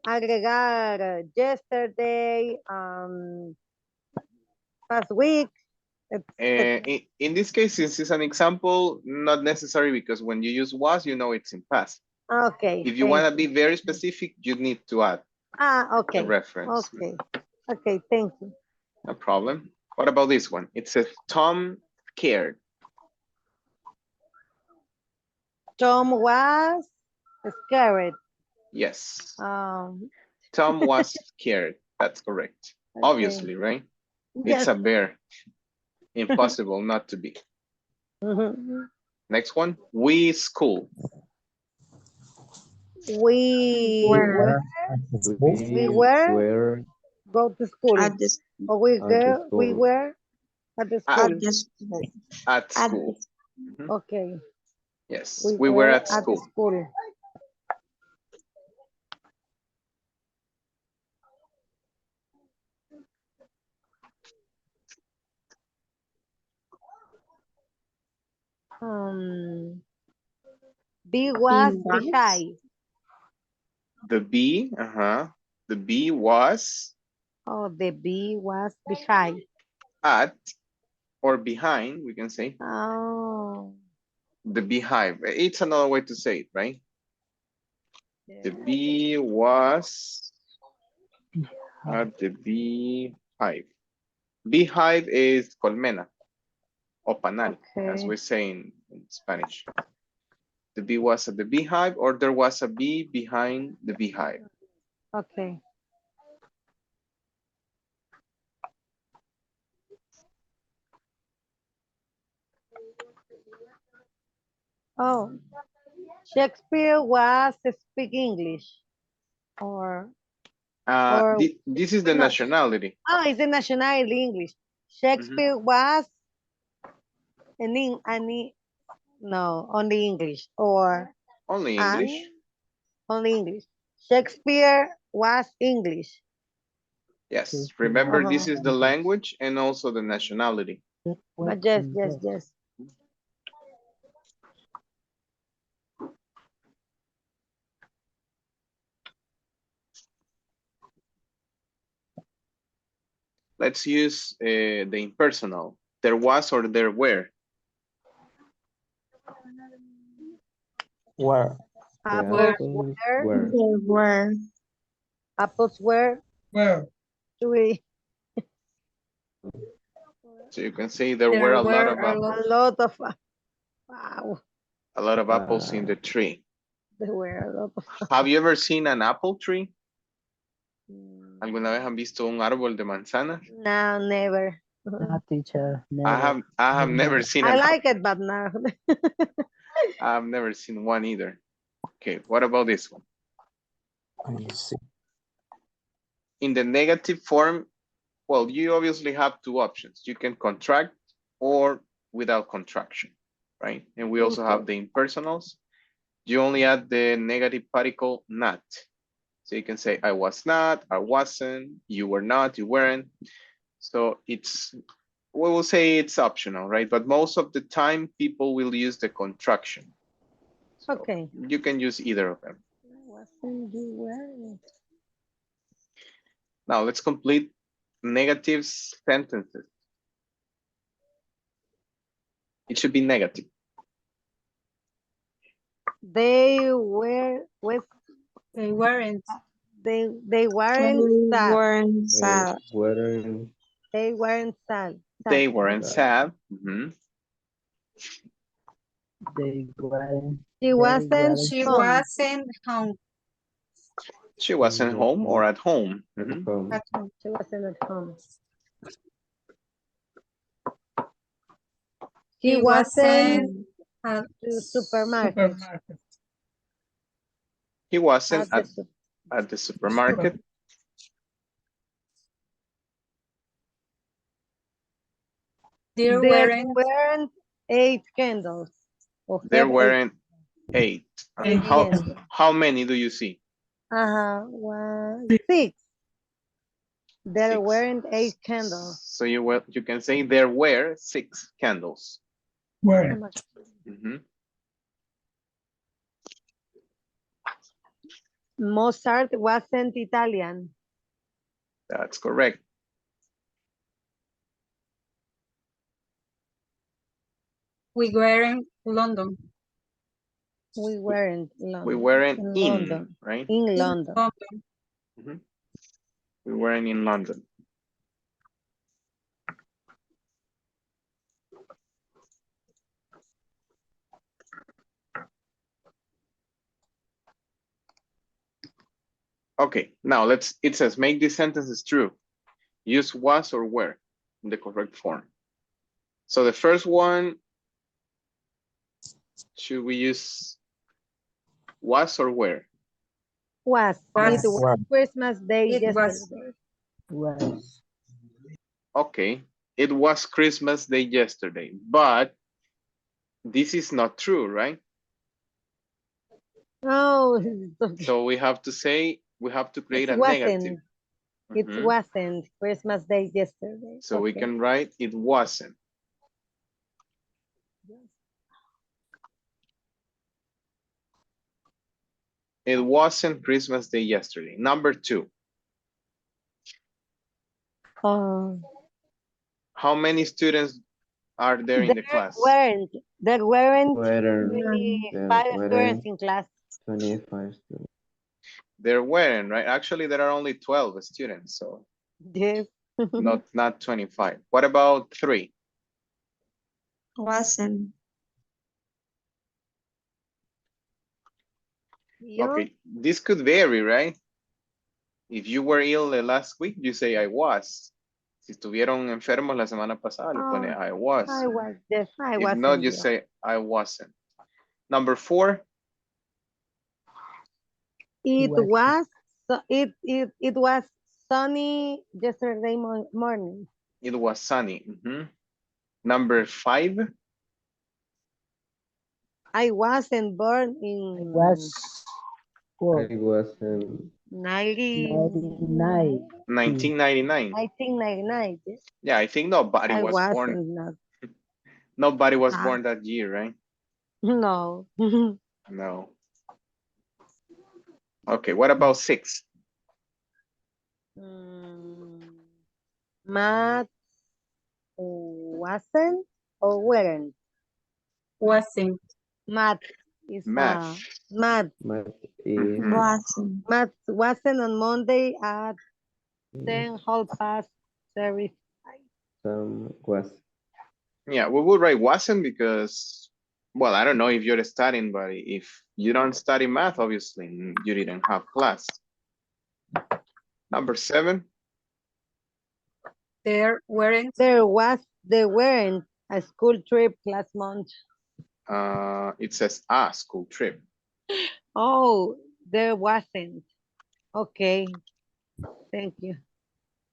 agregar yesterday, past week. In this case, since it's an example, not necessary because when you use was, you know it's in past. Okay. If you want to be very specific, you need to add okay. a reference. Okay. Okay, thank you. No problem. What about this one? It says Tom scared. Tom was scared. Yes. Tom was scared. That's correct. Okay. Obviously, right? Yes. It's a bear. Impossible not to be. Next one. We school. We were go to school. At the, or we were at the school. At school. Okay. Yes, we were at school. B was beside. The B, the B was. Oh, the B was behind. At or behind, we can say. Oh. The beehive. It's another way to say it, right? Yeah. The bee was at the beehive. Beehive is colmena or panal, as we say in Spanish. The bee was at the beehive, or there was a bee behind the beehive. Okay. Oh, Shakespeare was speak English, or this is the nationality. Oh, it's the nationality English. Shakespeare was no, only English, or only English. Only English. Shakespeare was English. Yes, remember this is the language and also the nationality. Yes, yes, yes. Let's use the impersonal. There was or there were. Were. There were. Apples were Well, 3. So you can say there There were a lot were of a lot. apples. A lot of, wow, A lot of apples in the tree. there were a lot of. Have you ever seen an apple tree? Mm, ¿Alguna vez han visto un árbol de manzanas? No, never. No, teacher, I have never seen I an like it, but no. I've never seen one either. Okay, what about this one? Let me see. In the negative form, well, you obviously have two options. You can contract or without contraction, right? And we also have the impersonals. You only add the negative particle not. So you can say I was not, I wasn't, you were not, you weren't. So it's, we will say it's optional, right? But most of the time people will use the contraction. So Okay. you can use either of them. Wasn't you wearing? Now let's complete negative sentences. It should be negative. They were with. They weren't. They weren't They sad. weren't sad. Weathering. They weren't sad. They weren't sad. Mhm. They weren't. She wasn't She home. wasn't home. She wasn't home or at home. Mhm. Home. At home. She wasn't at home. She He wasn't at to supermarket. supermarket. He wasn't At the at the supermarket. there There weren't. weren't 8 candles. There weren't 8. Eight. How many do you see? 6. There 6. weren't 8 candles. So you can say there were 6 candles. Where? Mhm. Mozart wasn't Italian. That's correct. We were in London. We weren't London. We weren't in, London. right? In London. London. Mhm. We weren't in London. Okay, now it says make these sentences true. Use was or were in the correct form. So the first one, should we use was or were? Was. Was. It was Christmas Day It was. yesterday. Was. Okay, it was Christmas Day yesterday, but this is not true, right? Oh, So we have to say, we have to create it a wasn't. negative. It Mhm. wasn't Christmas Day yesterday. So we Okay. can write it wasn't. It wasn't Christmas Day yesterday. Number 2. How many students are there in the class? There weren't Weather. 25 students in class. 25 students. There weren't, right? Actually, there are only 12 students, so Yes. not 25. What about 3? Wasn't. Yeah. Okay, this could vary, right? If you were ill the last week, you say I was. Si estuvieron enfermos la semana pasada, le pone I was. I was. Yes, I If wasn't. not, you yeah. say I wasn't. Number 4. It was sunny yesterday morning. It was sunny. Mhm. Number 5. I wasn't born in Was. Four. I wasn't. 99. 1999. 1999. Yes. Yeah, I think nobody I was born. wasn't. Not. Nobody was born that year, right? No. No. Okay, what about 6? Matt wasn't or weren't? Wasn't. Matt It's Math. math. Math is Mhm. Wasn't. Math wasn't on Monday at 10:30. some was. Yeah, we would write wasn't because, well, I don't know if you're studying, but if you don't study math, obviously you didn't have class. Number 7. There weren't. There weren't a school trip last month. It says a school trip. Oh, there wasn't. Okay. Thank you.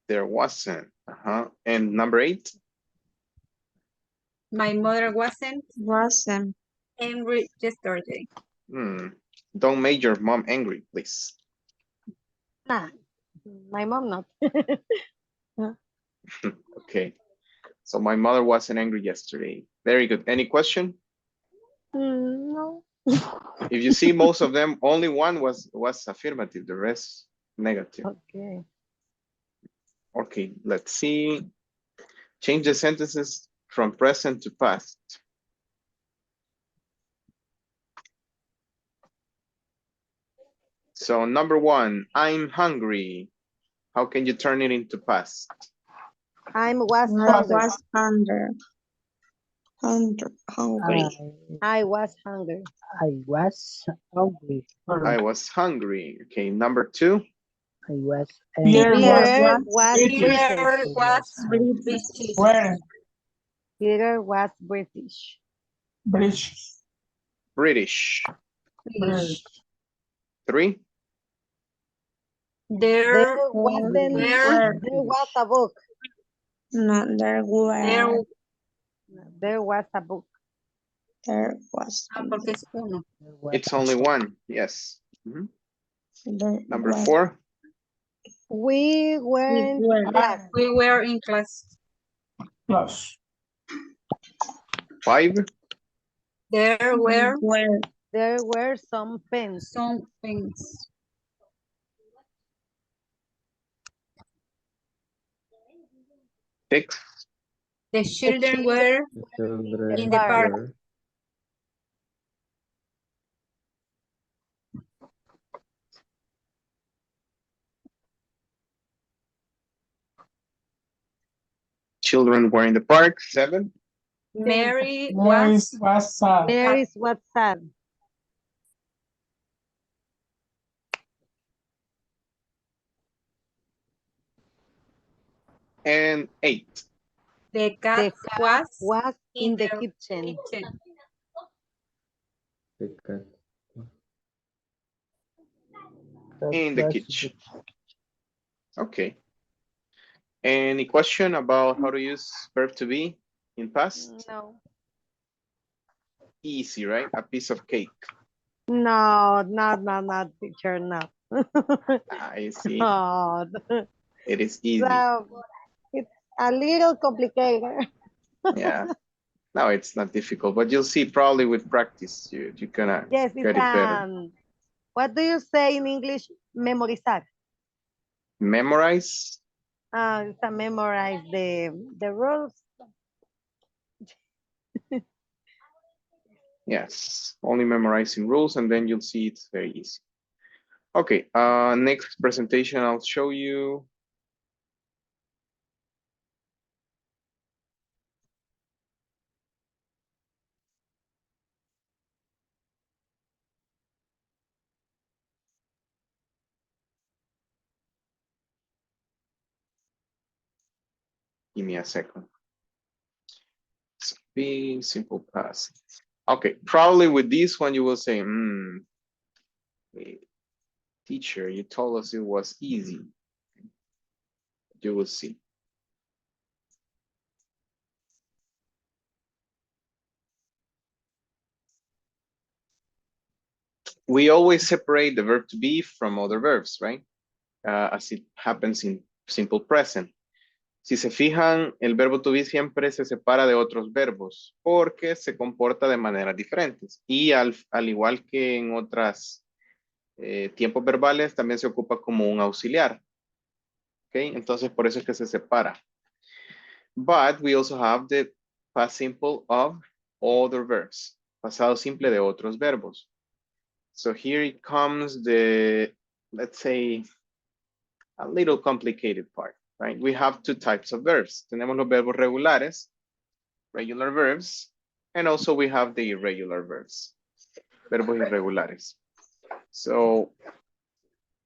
There wasn't. And number 8. My mother wasn't Wasn't. angry yesterday. Don't make your mom angry, please. Nah, my mom not. Okay. So my mother wasn't angry yesterday. Very good. Any question? No. If you see most of them, only one was affirmative, the rest negative. Okay. Okay, let's see. Change the sentences from present to past. So number 1, I'm hungry. How can you turn it into past? I was hungry. Hungry. I was hungry. I was hungry. I was hungry. Okay, number 2. I was Pierre angry. Peter was Peter British. was British. British. Where? Peter was British. British. British. British. 3. There Were was a book. No, there were. There was a book. There was. porque es uno. It's only one. Yes. There Number was. 4. We went to class. We were in class. Close. 5. There were There were some pens. some things. 6. The children were Children in the park. were Children were in the park. 7. Mary Mary's was was sad. Mary's was sad. And 8. the cat The cat was in the their kitchen. the cat. In the kitchen. Okay. Any question about how to use verb to be in past? No. Easy, right? A piece of cake. No, not teacher, no. I see. Oh, It is easy. so it's a little complicated. Yeah. No, it's not difficult, but you'll see probably with practice, you're gonna Yes, get it's it better. what do you say in English? Memorizar. Memorize. It's a memorize the rules. Yes, only memorizing rules, and then you'll see it's very easy. Okay, next presentation I'll show you. Give me a second. Be simple past. Okay, probably with this one you will say, teacher, you told us it was easy. You will see. We always separate the verb to be from other verbs, right? As it happens in simple present. Si se fijan, el verbo to be siempre se separa de otros verbos porque se comporta de maneras diferentes. Y al igual que en otras tiempos verbales, también se ocupa como un auxiliar. ¿Ok? Entonces, por eso es que se separa. But we also have the past simple of other verbs. pasado simple de otros verbos. So here it comes the, let's say, a little complicated part, right? We have two types of verbs. Tenemos los verbos regulares, regular verbs, and also we have the irregular verbs, verbos irregulares. So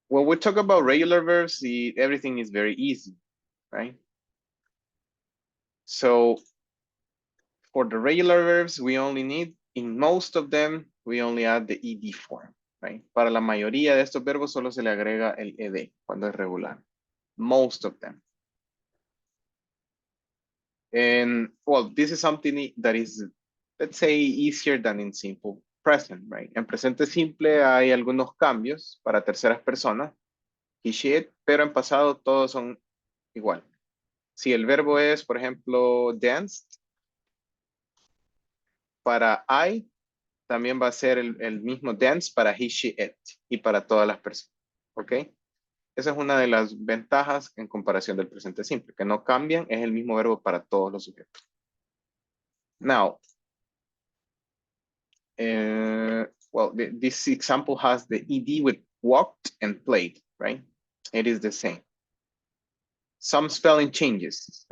when we talk about regular verbs, everything is very easy, right? So for the regular verbs, we only need, in most of them, we only add the ed form, right? Para la mayoría de estos verbos solo se le agrega el ed cuando es regular. Most of them. And well, this is something that is, let's say, easier than in simple present, right? En presente simple hay algunos cambios para terceras personas, he, she, it, pero en pasado todos son igual. Si el verbo es, por ejemplo, danced, para I también va a ser el mismo dance para he, she, it y para todas las personas, ¿ok? Esa es una de las ventajas en comparación del presente simple, que no cambian, es el mismo verbo para todos los sujetos. Now, well, this example has the ed with walked and played, right? It is the same. Some spelling changes.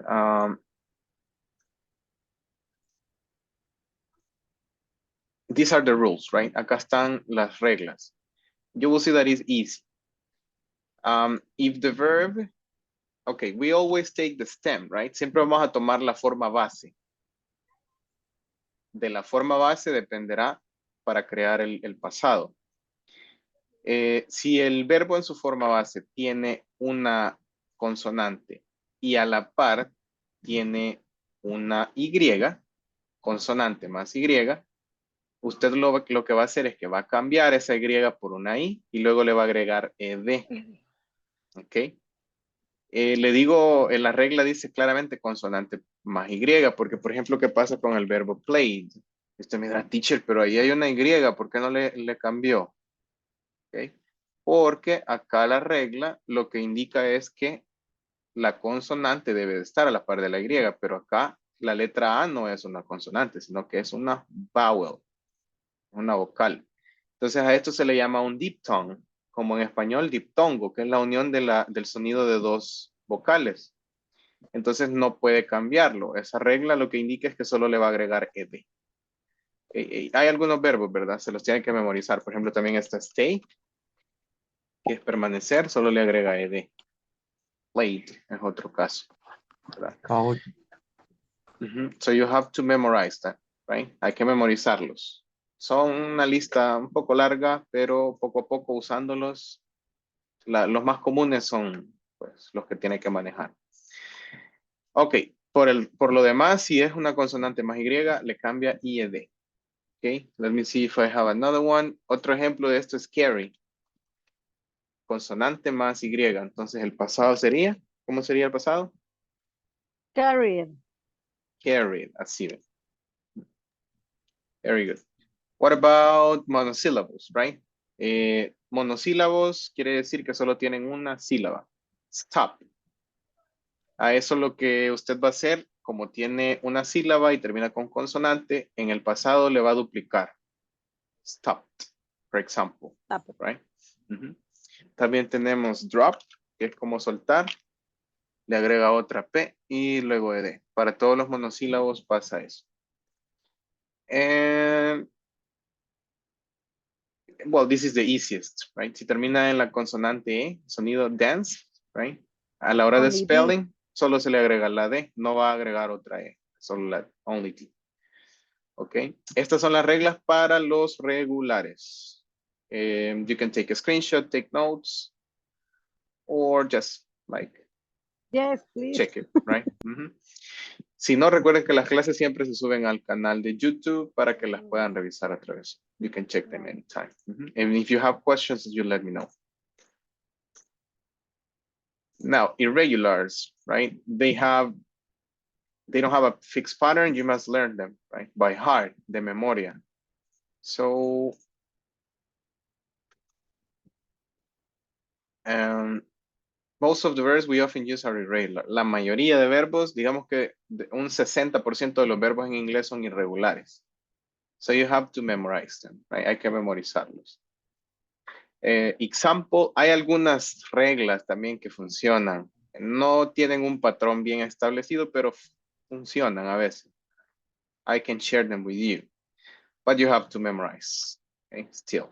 These are the rules, right? Acá están las reglas. You will see that it's easy. If the verb, okay, we always take the stem, right? Siempre vamos a tomar la forma base. De la forma base dependerá para crear el pasado. Si el verbo en su forma base tiene una consonante y a la par tiene una Y, consonante más Y, usted lo que va a hacer es que va a cambiar esa Y por una I y luego le va a agregar ED. ¿Ok? Le digo, en la regla dice claramente consonante más Y, porque por ejemplo, ¿qué pasa con el verbo played? Usted me dirá, teacher, pero ahí hay una Y, ¿por qué no le cambió? ¿Ok? Porque acá la regla lo que indica es que la consonante debe de estar a la par de la Y, pero acá la letra A no es una consonante, sino que es una vowel, una vocal. Entonces a esto se le llama un diphthong, como en español diptongo, que es la unión del sonido de dos vocales. Entonces no puede cambiarlo. Esa regla lo que indica es que solo le va a agregar ed. Hay algunos verbos, ¿verdad? Se los tienen que memorizar. Por ejemplo, también está stay, que es permanecer, solo le agrega ed. Played es otro caso, ¿verdad? So you have to memorize that, right? Hay que memorizarlos. Son una lista un poco larga, pero poco a poco usándolos, los más comunes son pues, los que tiene que manejar. Ok, por lo demás, si es una consonante más Y, le cambia IED. Ok, let me see if I have another one. Otro ejemplo de esto es carry. Consonante más Y. Entonces el pasado sería, ¿cómo sería el pasado? Carried. Carried, así ve. Very good. What about monosyllables, right? Monosílabos quiere decir que solo tienen una sílaba. Stop. A eso lo que usted va a hacer, como tiene una sílaba y termina con consonante, en el pasado le va a duplicar. Stopped, for example. Stop. Right? También tenemos drop, que es como soltar. Le agrega otra P y luego ED. Para todos los monosílabos pasa eso. Well, this is the easiest, right? Si termina en la consonante E, sonido dance, right? A la hora de spelling, solo se le agrega la D, no va a agregar otra E, solo la only D. Ok, estas son las reglas para los regulares. You can take a screenshot, take notes, or just like Yes, please. check it, right? Si no, recuerden que las clases siempre se suben al canal de YouTube para que las puedan revisar a través. You can check them anytime. And if you have questions, you let me know. Now, irregulars, right? They don't have a fixed pattern. You must learn them, right? By heart, de memoria. So, most of the verbs we often use are irregular. La mayoría de verbos, digamos que un 60% de los verbos en inglés son irregulares. So you have to memorize them, right? Hay que memorizarlos. Example, hay algunas reglas también que funcionan. No tienen un patrón bien establecido, pero funcionan a veces. I can share them with you, but you have to memorize, okay, still.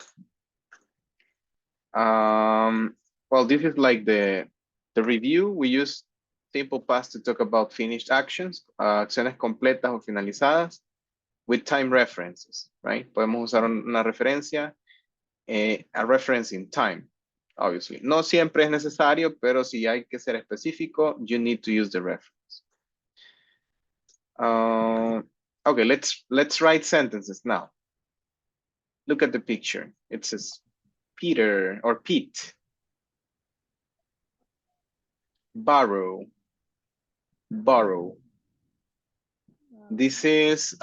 Well, this is like the review. We use simple past to talk about finished actions, acciones completas o finalizadas, with time references, right? Podemos usar una referencia, a reference in time, obviously. No siempre es necesario, pero si hay que ser específico, you need to use the reference. Okay, let's write sentences now. Look at the picture. It says Peter or Pete. Borrow. Borrow. This is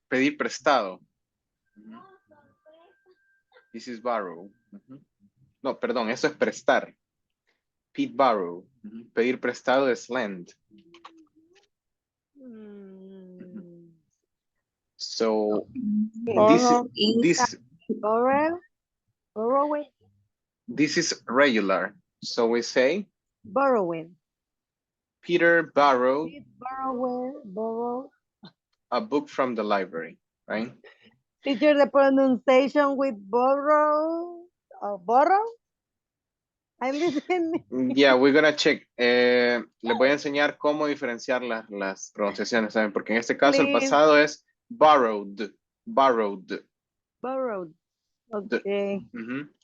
pedir prestado. This is borrow. No, perdón, eso es prestar. Pete borrow. Pedir prestado es lend. So this is regular. So we say Borrowing. Peter borrowed Borrow. a book from the library, right? Teacher, the pronunciation with borrow or borrow. I'm listening. Yeah, we're gonna check. Les voy a enseñar cómo diferenciar las pronunciaciones, ¿saben? Porque en este caso el Please. pasado es borrowed. Borrowed. Borrowed. Okay.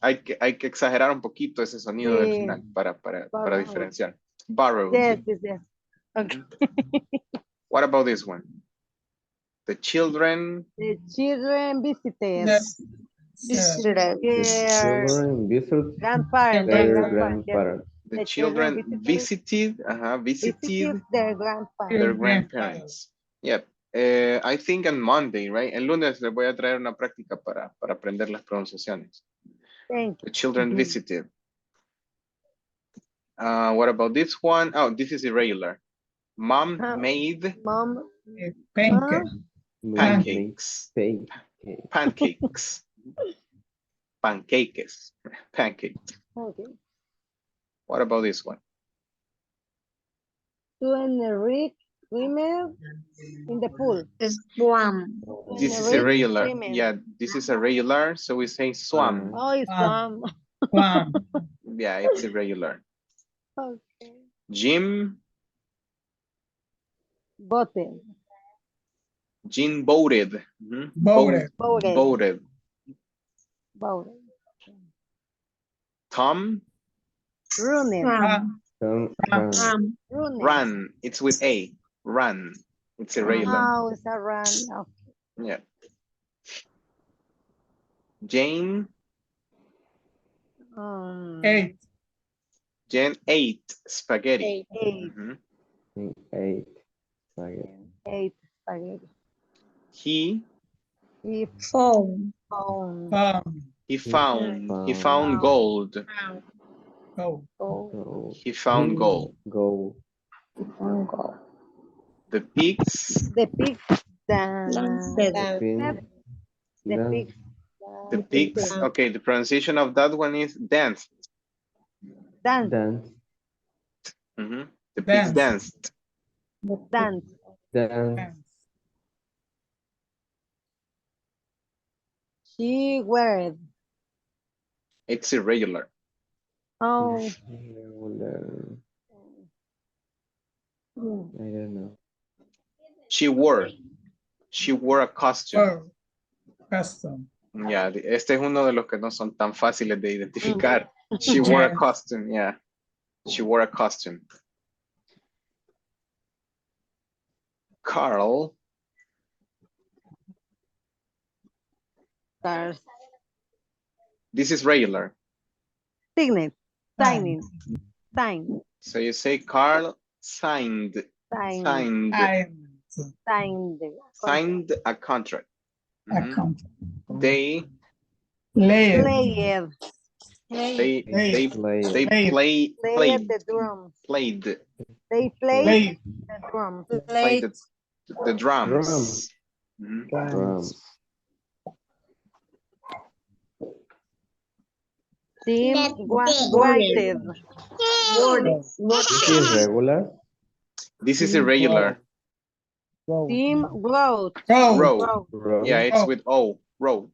Hay que exagerar un poquito ese sonido del final para Borrowed. diferenciar. Borrowed. Yes. Okay. What about this one? The children. The children visited. Children visit Grandparents. their grandparents. The children visited their grandparents. Yep. I think on Monday, right? El lunes les voy a traer una práctica para aprender las pronunciaciones. Thank you. The children visited. What about this one? Oh, this is irregular. Mom made Pancake. pancakes. Pancakes. Pancakes. Pancakes. Okay. What about this one? Sue and Rick swimmer in the pool. Swam. This is irregular. Yeah, this is irregular. So we say swam. Oh, it's swam. Swam. Yeah, it's irregular. Okay. Jim. Boated. Jim boated. Boated. Boated. Tom. Running. Run. It's with A. Run. It's irregular. Oh, it's a run. Okay. Yeah. Jane. Ate. Jane ate spaghetti. Ate spaghetti. Ate spaghetti. He Found. found gold. He found gold. The pigs. The pigs. Okay, the pronunciation of that one is danced. Dance. The pigs danced. She wear. It's irregular. Oh. I don't know. She wore a costume. Custom. Yeah, este es uno de los que no son tan fáciles de identificar. She wore a costume, yeah. She wore a costume. Carl. This is regular. Signing. So you say Carl signed a contract. They played the drums. Played They played the drums. The drums. Drums. Mhm. Drums. Team Voted. waited. This is regular. This is Team irregular. Road. Team wrote. Road. Wrote. Road. Yeah, it's Oh. with O. Wrote.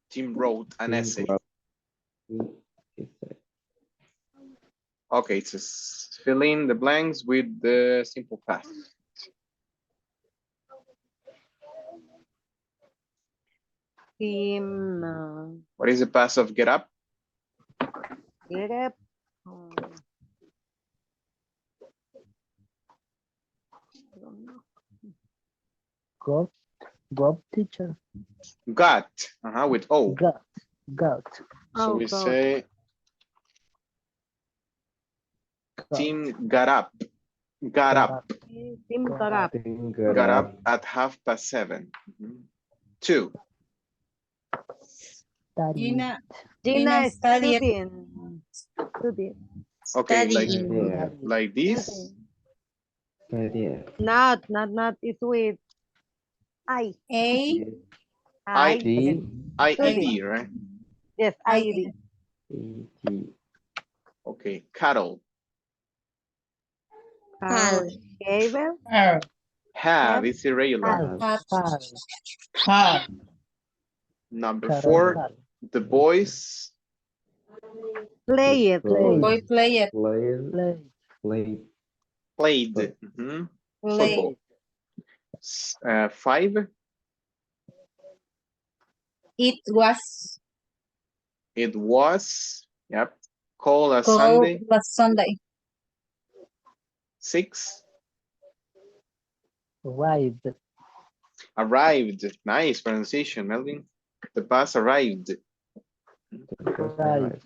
Team wrote an Team essay. wrote. Okay, it's fill in the blanks with the simple past. Team What is the past of get up? get up. Got teacher. Got. With O. Got. So Oh, we God. say team got up. Got up. Team got up. Team Got up at 7:30. 2. Gina, Gina is studied. studying. Okay, like Yeah. like this. Yeah. Not. It's with I. A, T. IED, right? Yes, IED. E. Okay, cattle. Cable. Have is irregular. Have. Number 4, the boys. Play it. boy play it. Played. Football. 5, It was it was. Yep. Called a cold Sunday. last Sunday. 6, Arrived. Nice pronunciation, Melvin. The bus arrived. Arrived.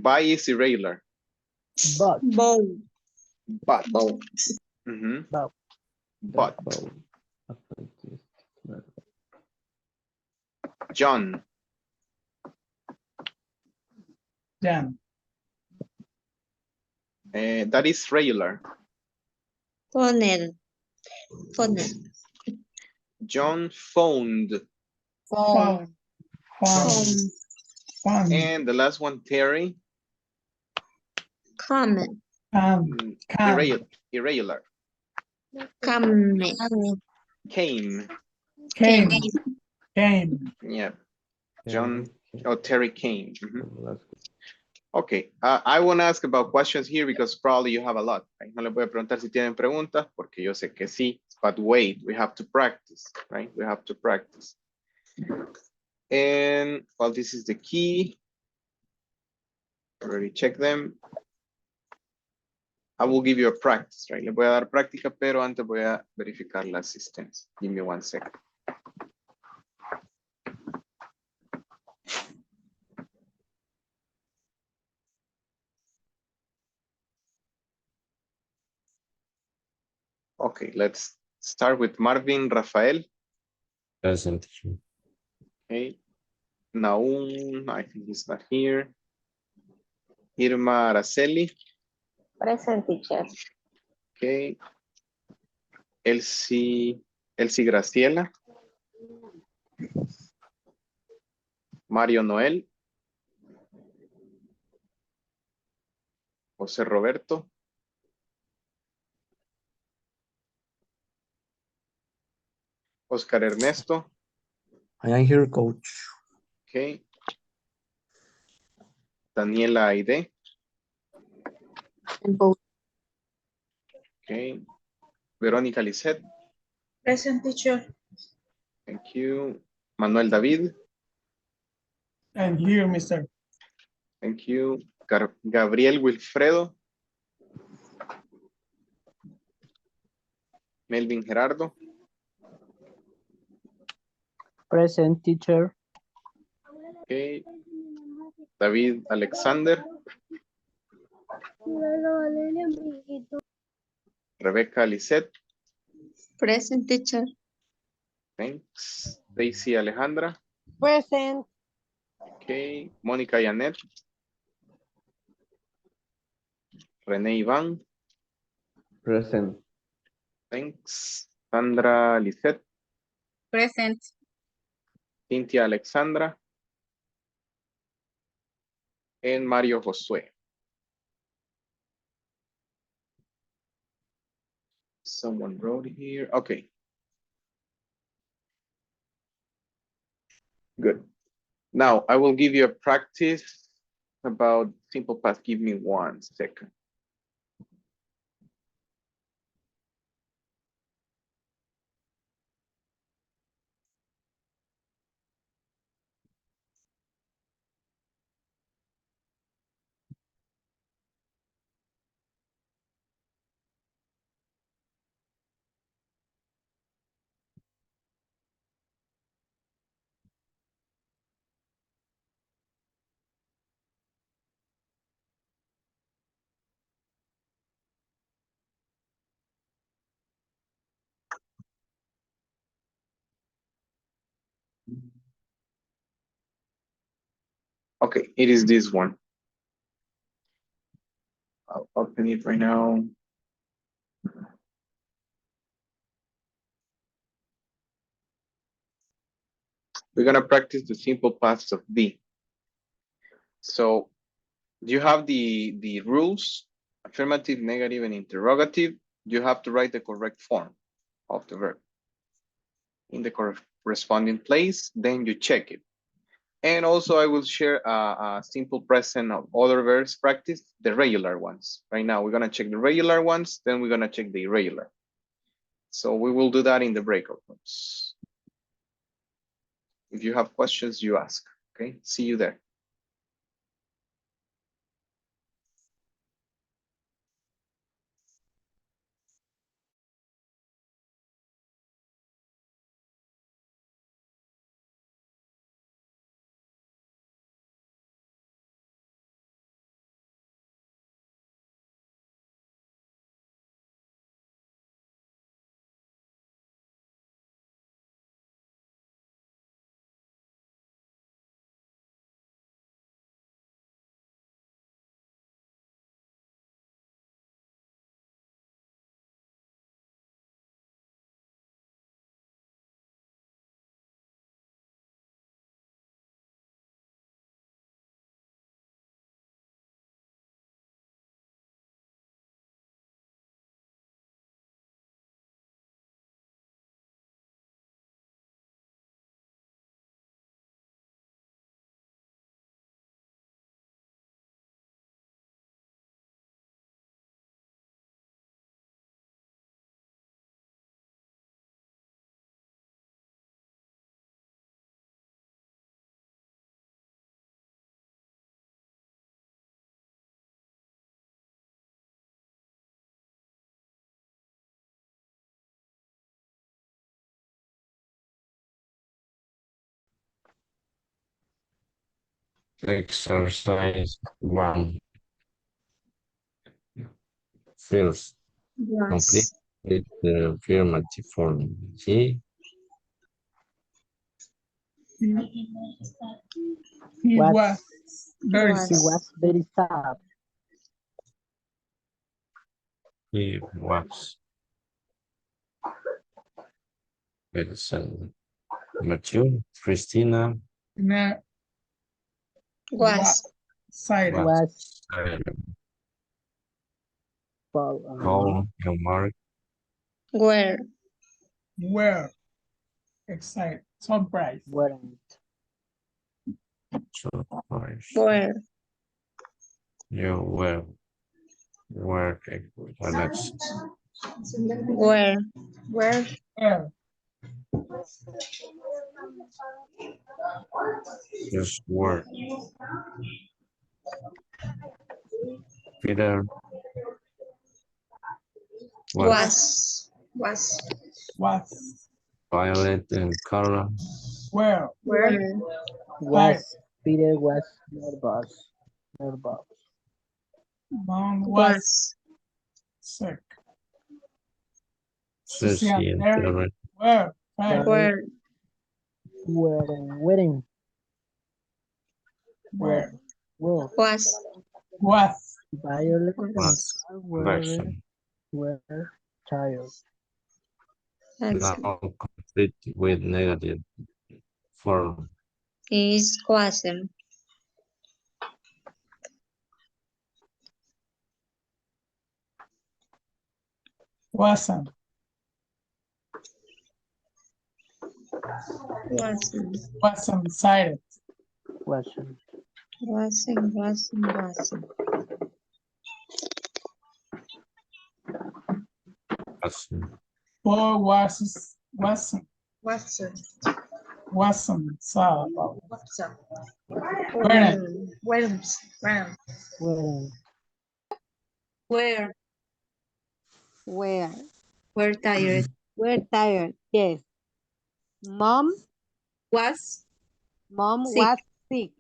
By is irregular. But. But. Bow. But. John. Jam. That is regular. Funnel. John phoned. Phone. Fun. And the last one, Terry. Comment. Irregular. Comment. Came. Yeah. John or Terry came. Okay. I want to ask about questions here because probably you have a lot. Right? No le voy a preguntar si tienen preguntas porque yo sé que sí. But wait, we have to practice, right? We have to practice. And well, this is the key. Already check them. I will give you a practice, right? Le voy a dar práctica, pero antes voy a verificar la asistencia. Give me 1 second. Okay, let's start with Marvin Rafael. Present. Okay. Naum, I think he's not here. Irma Araceli. Present, teacher. Okay. Elsie Graciela. Mario Noel. José Roberto. Oscar Ernesto. I am here, coach. Okay. Daniela Aide. Okay. Verónica Lisset. Present, teacher. Thank you. Manuel David. And here, Mr. Thank you. Gabriel Wilfredo. Melvin Gerardo. Present, teacher. Okay. David Alexander. Rebecca Lisset. Present, teacher. Thanks. Daisy Alejandra. Present. Okay. Mónica Yanet. René Iván. Present. Thanks. Sandra Lisette. Present. Cynthia Alexandra. And Mario Josué. Someone wrote here. Okay. Good. Now I will give you a practice about simple past. Give me 1 second. Okay, it is this one. I'll open it right now. We're gonna practice the simple past of be. So you have the rules, affirmative, negative, and interrogative. You have to write the correct form of the verb in the corresponding place, then you check it. And also I will share a simple present of other verbs practice, the regular ones. Right now, we're gonna check the regular ones, then we're gonna check the irregular. So we will do that in the breakout rooms. If you have questions, you ask, okay? See you there. Exercise 1. First, complete Was. with the affirmative form. He He Was. was very Was. He sad. was very sad. was very sad. Mature, Christina Now, Was. silent. was Was silent. Paul Paul and Mark Were. Were excited. Surprised. weren't. surprised. Were. You were Alexis. Were. Where? Were. Just were. Peter Was. Was. Violet and Carla Were. Where? Was Peter was nervous. Nervous. Mom was Was. sick. Susie and Terry Terry were fine. Were. Wedding. Were. Well, Was. Was Violet and Was Carl correction. were tired. Excellent. Now complete with negative form. Is wasn't. Wasn't. Wasn't. Wasn't excited. Wasn't. Wasn't. Wasn't. Paul wasn't. Wasn't. Wasn't. So, Weren't. Weren't. Weren't. Where? Where? We're tired. We're tired. Yes. Mom Was was sick. sick.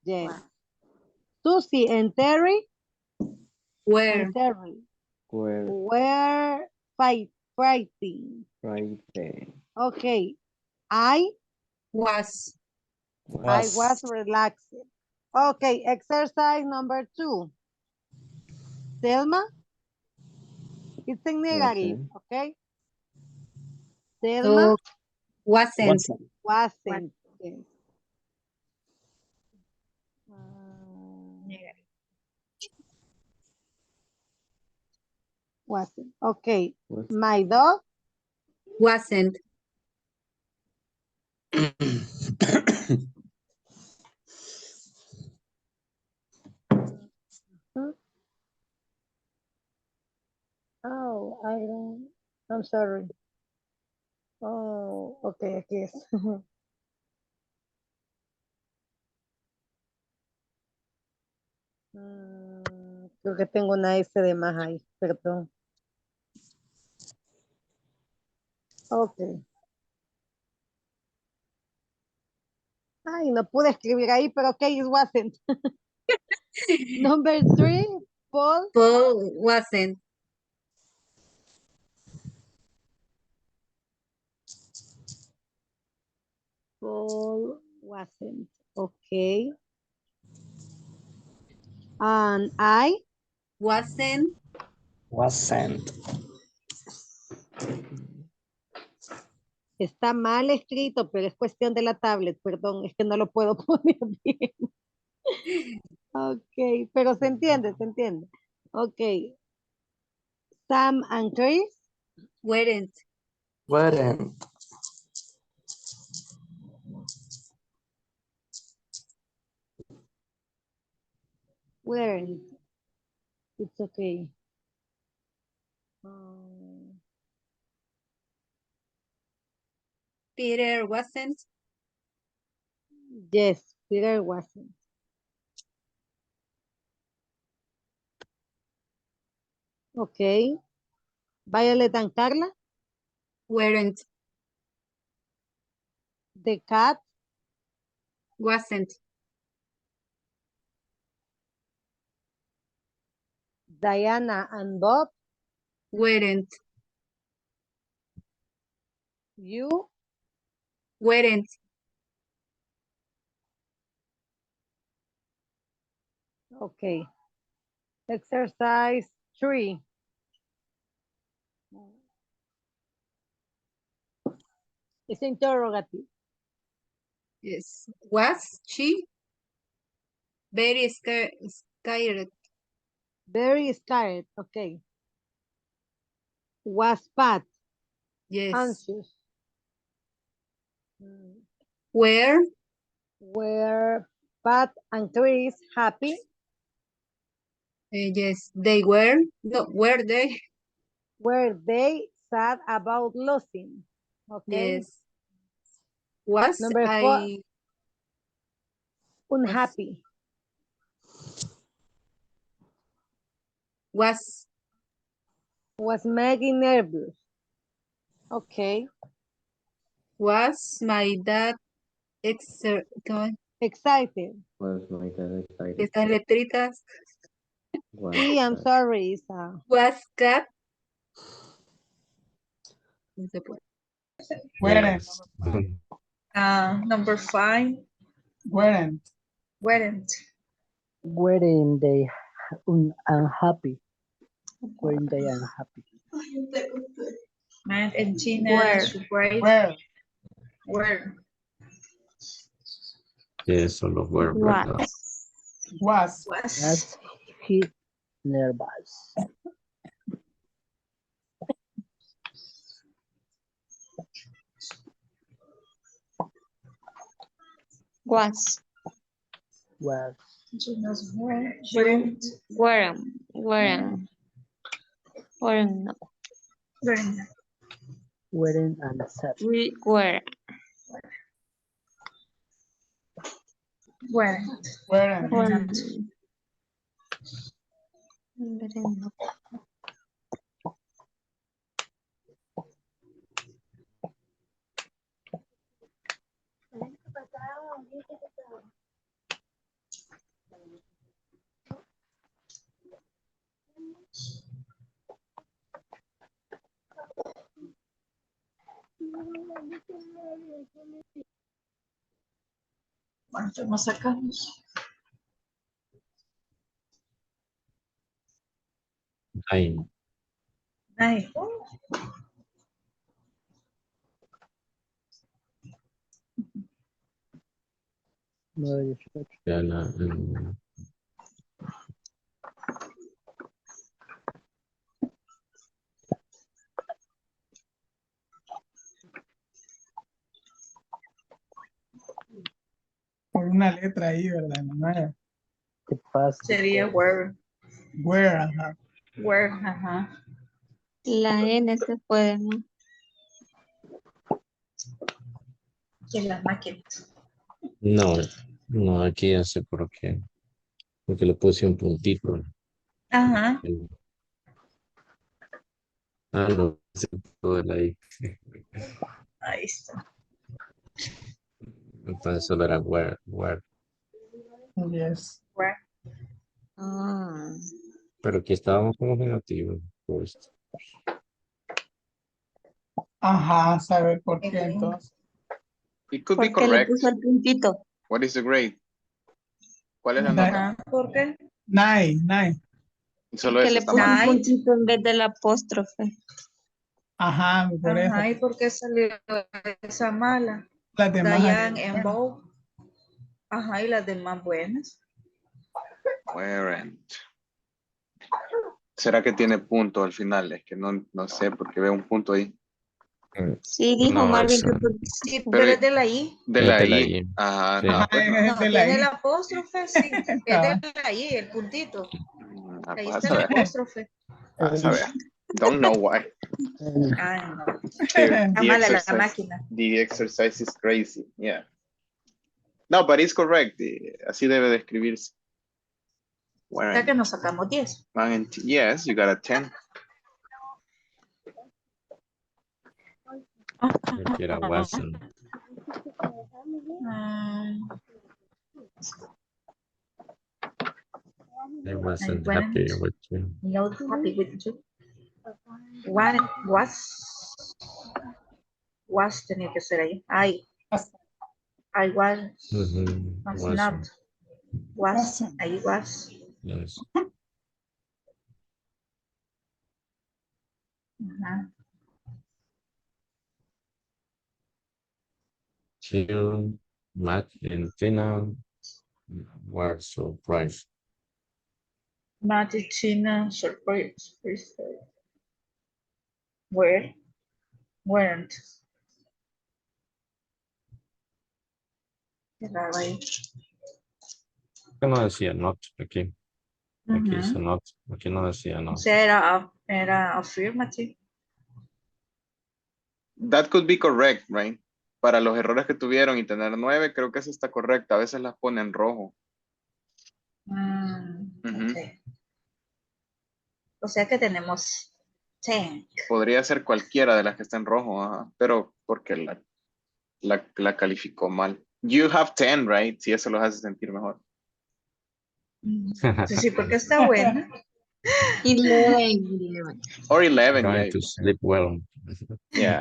Yes. Susie and Terry Where? Where were fighting. Friday Okay. I Was was relaxed. Okay, exercise number 2. Selma, it's in negative, okay? Selma wasn't. wasn't. Yes. Wasn't. Okay. My dog Wasn't. Oh, I'm sorry. Oh, okay, aquí es. Creo que tengo una S de más ahí, perdón. Ok. Ay, no pude escribir ahí, pero ok, it wasn't. Number 3, Paul Wasn't. wasn't. Okay. And I Wasn't. está mal escrito, pero es cuestión de la tablet, perdón, es que no lo puedo poner bien. Ok, pero se entiende, se entiende. Ok. Sam and Chris Weren't. weren't. It's okay. Peter wasn't. Yes, Peter wasn't. Okay. Violet and Carla, Weren't. the cat Wasn't. Diana and Bob, Weren't. you, Weren't. okay. Exercise 3. It's interrogative. Yes. Was she very scared? Very scared, okay. Was Pat Yes. anxious? Were Pat and Chris happy? Yes, they were. No, were they? Were they sad about losing? Okay. Yes. Was Number 4, unhappy. Was Maggie nervous? Okay. Was my dad excited? Excited. was my dad excited. Estas letritas. Sí, I'm sorry, Isa. Was cat? No se puede. Weren't. Number 5. Weren't. Weren't they unhappy? Weren't they unhappy? And in China, Where? surprise. Where? Where? Sí, solo were, What? ¿verdad? Was. Was he nervous? Was. Was China's where? Weren't. Weren't. weren't unaccepted? We were. Weren't. Weren't. Weren't. ¿Cuánto más sacamos? Ay, Ay, No, ya Por una letra ahí, ¿verdad? No, ¿Qué pasa? sería where. where, ajá. Where, ajá. La N se puede, ¿no? Que las máquinas. no, no, aquí ya sé por qué. Porque le puse un puntito. Ajá. Ah, no, se todo el ahí. Ahí está. Entonces solo era where. Yes. Where. Ah. Pero aquí estábamos como negativos. Pues, Ajá, saber por qué entonces. It could be ¿Por qué le correct. puso el puntito? What is the grade? ¿Cuál es la nota? Ajá. ¿Por qué? Nine. Solo Que eso le está puso mal. un Night. puntito en vez del apóstrofe. Ajá, por eso. Ajá. ¿Y por qué salió esa mala? Las demás. Diane and Bob. Ajá. ¿Y las demás buenas? Weren't. ¿Será que tiene punto al final? Es que no sé porque veo un punto ahí. Sí, dijo no, Marvin eso. que Sí, Pero- pero es de la I. De la Es de la I. I. Ajá, Sí. Ajá, pues no. es No, de la tiene I. el apóstrofe, sí. Es de la I, el puntito. Ahí Vas está a el ver. apóstrofe. Vas a ver. Don't know why. Ay, no. The mala la exercise, máquina. the exercise is crazy. Yeah. No, but it's correct. Así debe de escribirse. O sea que nos sacamos 10. Yes, you got a 10. Aquí era wasn't. I wasn't happy with you. Not happy with you. What was tenía que ser ahí. I was Wasn't. not. Was, I was. Yes. Ajá. Jill, Matt, and Tina were surprised. Matty, China, surprise. Where? Weren't. Quedaba ahí. ¿Qué no decía not aquí? Aquí dice not. Aquí no decía O no. sea, era affirmative. That could be correct, right? Para los errores que tuvieron y tener 9, creo que eso está correcta. A veces las pone en rojo. Okay. O sea que tenemos 10. Podría ser cualquiera de las que está en rojo, ajá, pero porque la calificó mal. You have 10, right? Si eso los hace sentir mejor. Sí, porque está buena. 11. Or 11, Trying yeah. to sleep well. Yeah.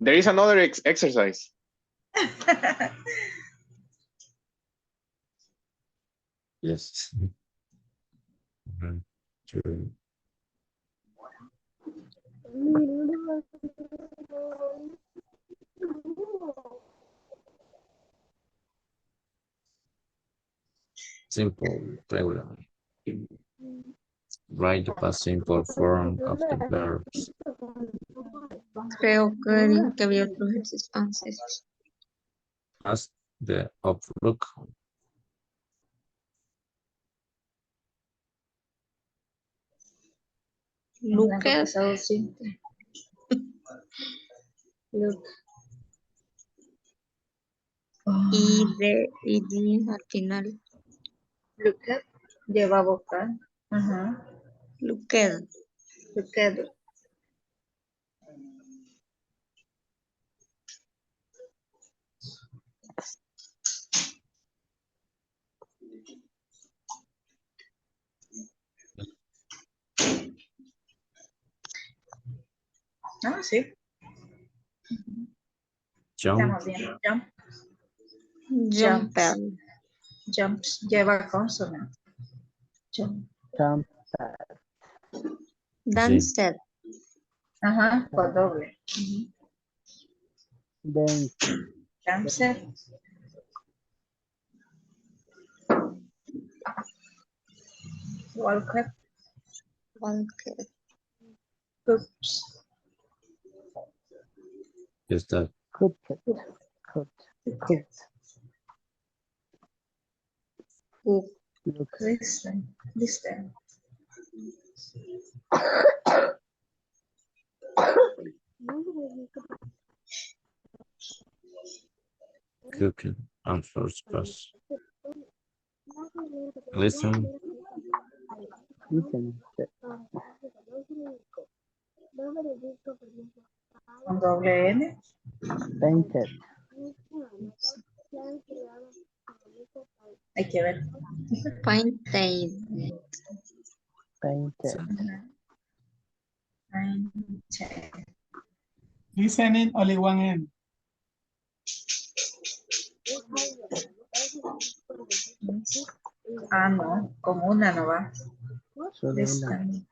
There is another exercise. Yes. 1, 2. Simple, regular. Write the past simple form of the verbs. Creo que había otros ejercicios. As the outlook. Lucas. Look. Y de al final. Look lleva vocal. Ajá. Looked. Looked. Ah, sí. Jump. Estamos bien. Jump. Jumper. Jumps lleva consonante. Jump. Jumper. Danced. Ajá, con doble. Danced. Danced. Walked. Walked. Oops. Is that Cooked. Cooked. Cooked. Look. Listen. Listen. cooking and first person? Listen. Listen. Con doble N. Painted. Hay que ver. Painted. Painted. Painted. Listening, only one N. Ah, no, con una no va. Solo una. Listen.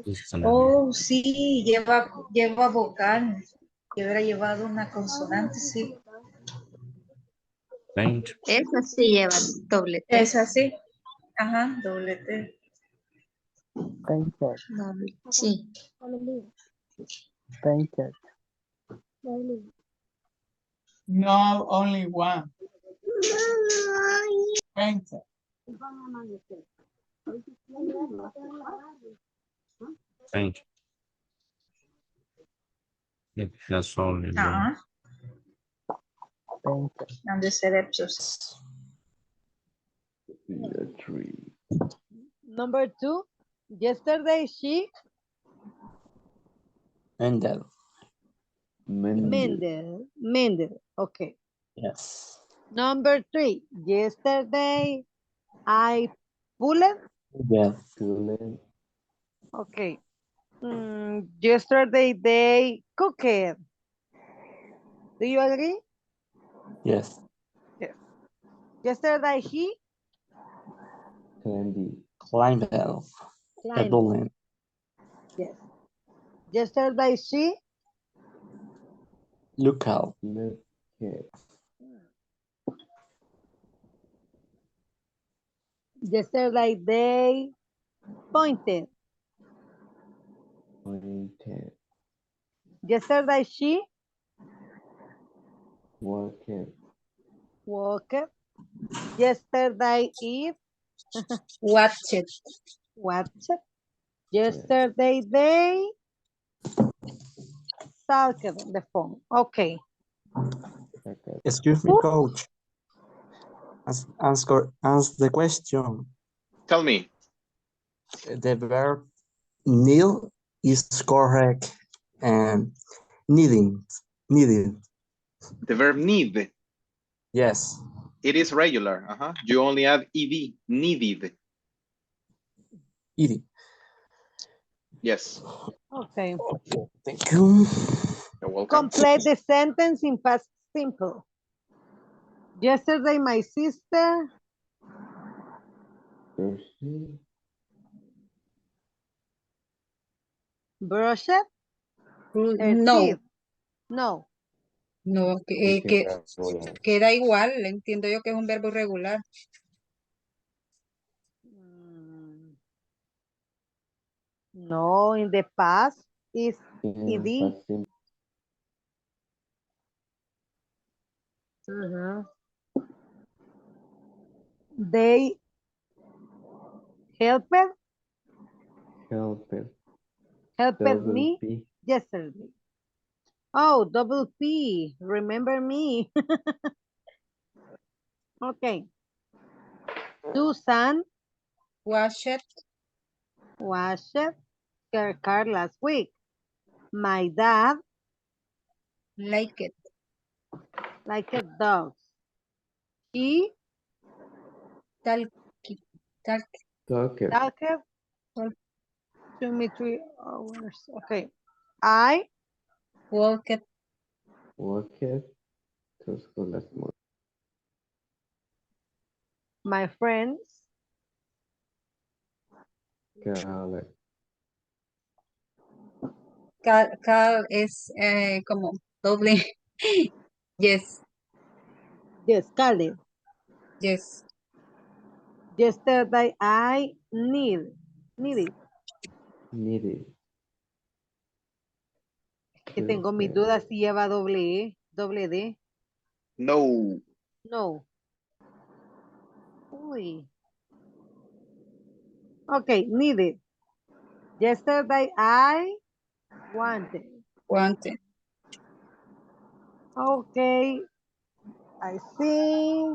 Listen. Oh, sí, lleva vocal. Que hubiera llevado una consonante, sí. Paint. Esa sí lleva doble T. Es así. Ajá, doble T. Painted. Doble, sí. Painted. No, only one. Painted. Paint. It has only one. Ah, Painted. han de ser hechos. Number 2. Yesterday she Mendel. mended. Okay. Yes. Number 3. Yesterday I pulled. Yes. Okay. Yesterday they cooked. Do you agree? Yes. Yes. Yesterday he Climbed. climbed. Yes. Yesterday she Look out. yesterday they pointed. Yesterday she walked. Yesterday it Watch it. watched. Yesterday they talked on the phone. Okay. Excuse me, coach. Answer the question. Tell me. The verb need is correct and needing. The verb need. Yes. It is regular. You only add ed. Needed. Eating. Yes. Okay. Thank you. You're welcome. Complete the sentence in past simple. Yesterday my sister Brush it. No, No. no, queda igual. Entiendo yo que es un verbo irregular. No, in the past is ed. They helped me yesterday. Oh, double P. Remember me. Okay. Susan Wash it. washed her car last week. My dad Like it. liked dogs. He Talker. talked to me 3 hours. Okay. I Walk it. Walked to school last month. my friends Cal es como doble. Yes. yes, called. Yes. Yesterday I needed. Que tengo mis dudas si lleva doble E, doble D. No. No. Uy. Okay, needed. Yesterday I wanted. Wanted. Okay. I see.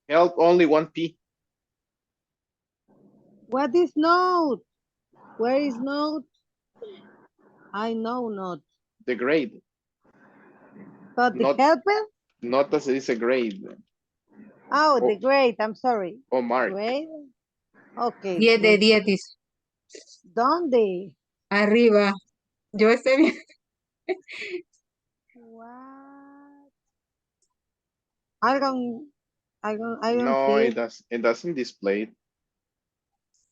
Help only one P. What is note? Where is note? I know not. The grade. But the Not, helper? nota se dice grade. Oh, the grade. I'm sorry. O mark. Grade. Okay. 10 de 10 dice. ¿Dónde? Arriba. Yo estoy bien. What? I don't No, see it doesn't display it.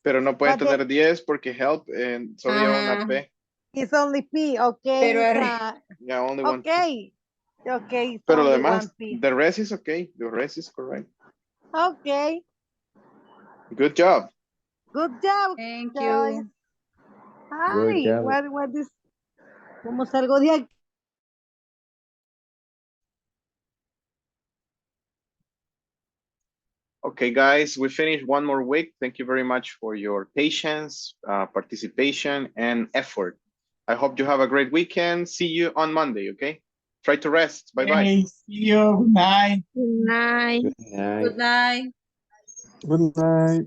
Pero no pueden But tener 10 porque help solo lleva una P. It's only P, okay. Pero Yeah, only one P. Okay. Okay, it's Pero lo only demás, one P. the rest is okay. The rest is correct. Okay. Good job. Good job. Thank guys. you. Hi, job. what is? ¿Cómo salgo de aquí? Okay, guys, we finished one more week. Thank you very much for your patience, participation, and effort. I hope you have a great weekend. See you on Monday, okay? Try to rest. Bye-bye. Hey, see you. Good night. Good night. Good night. Good night. Good night.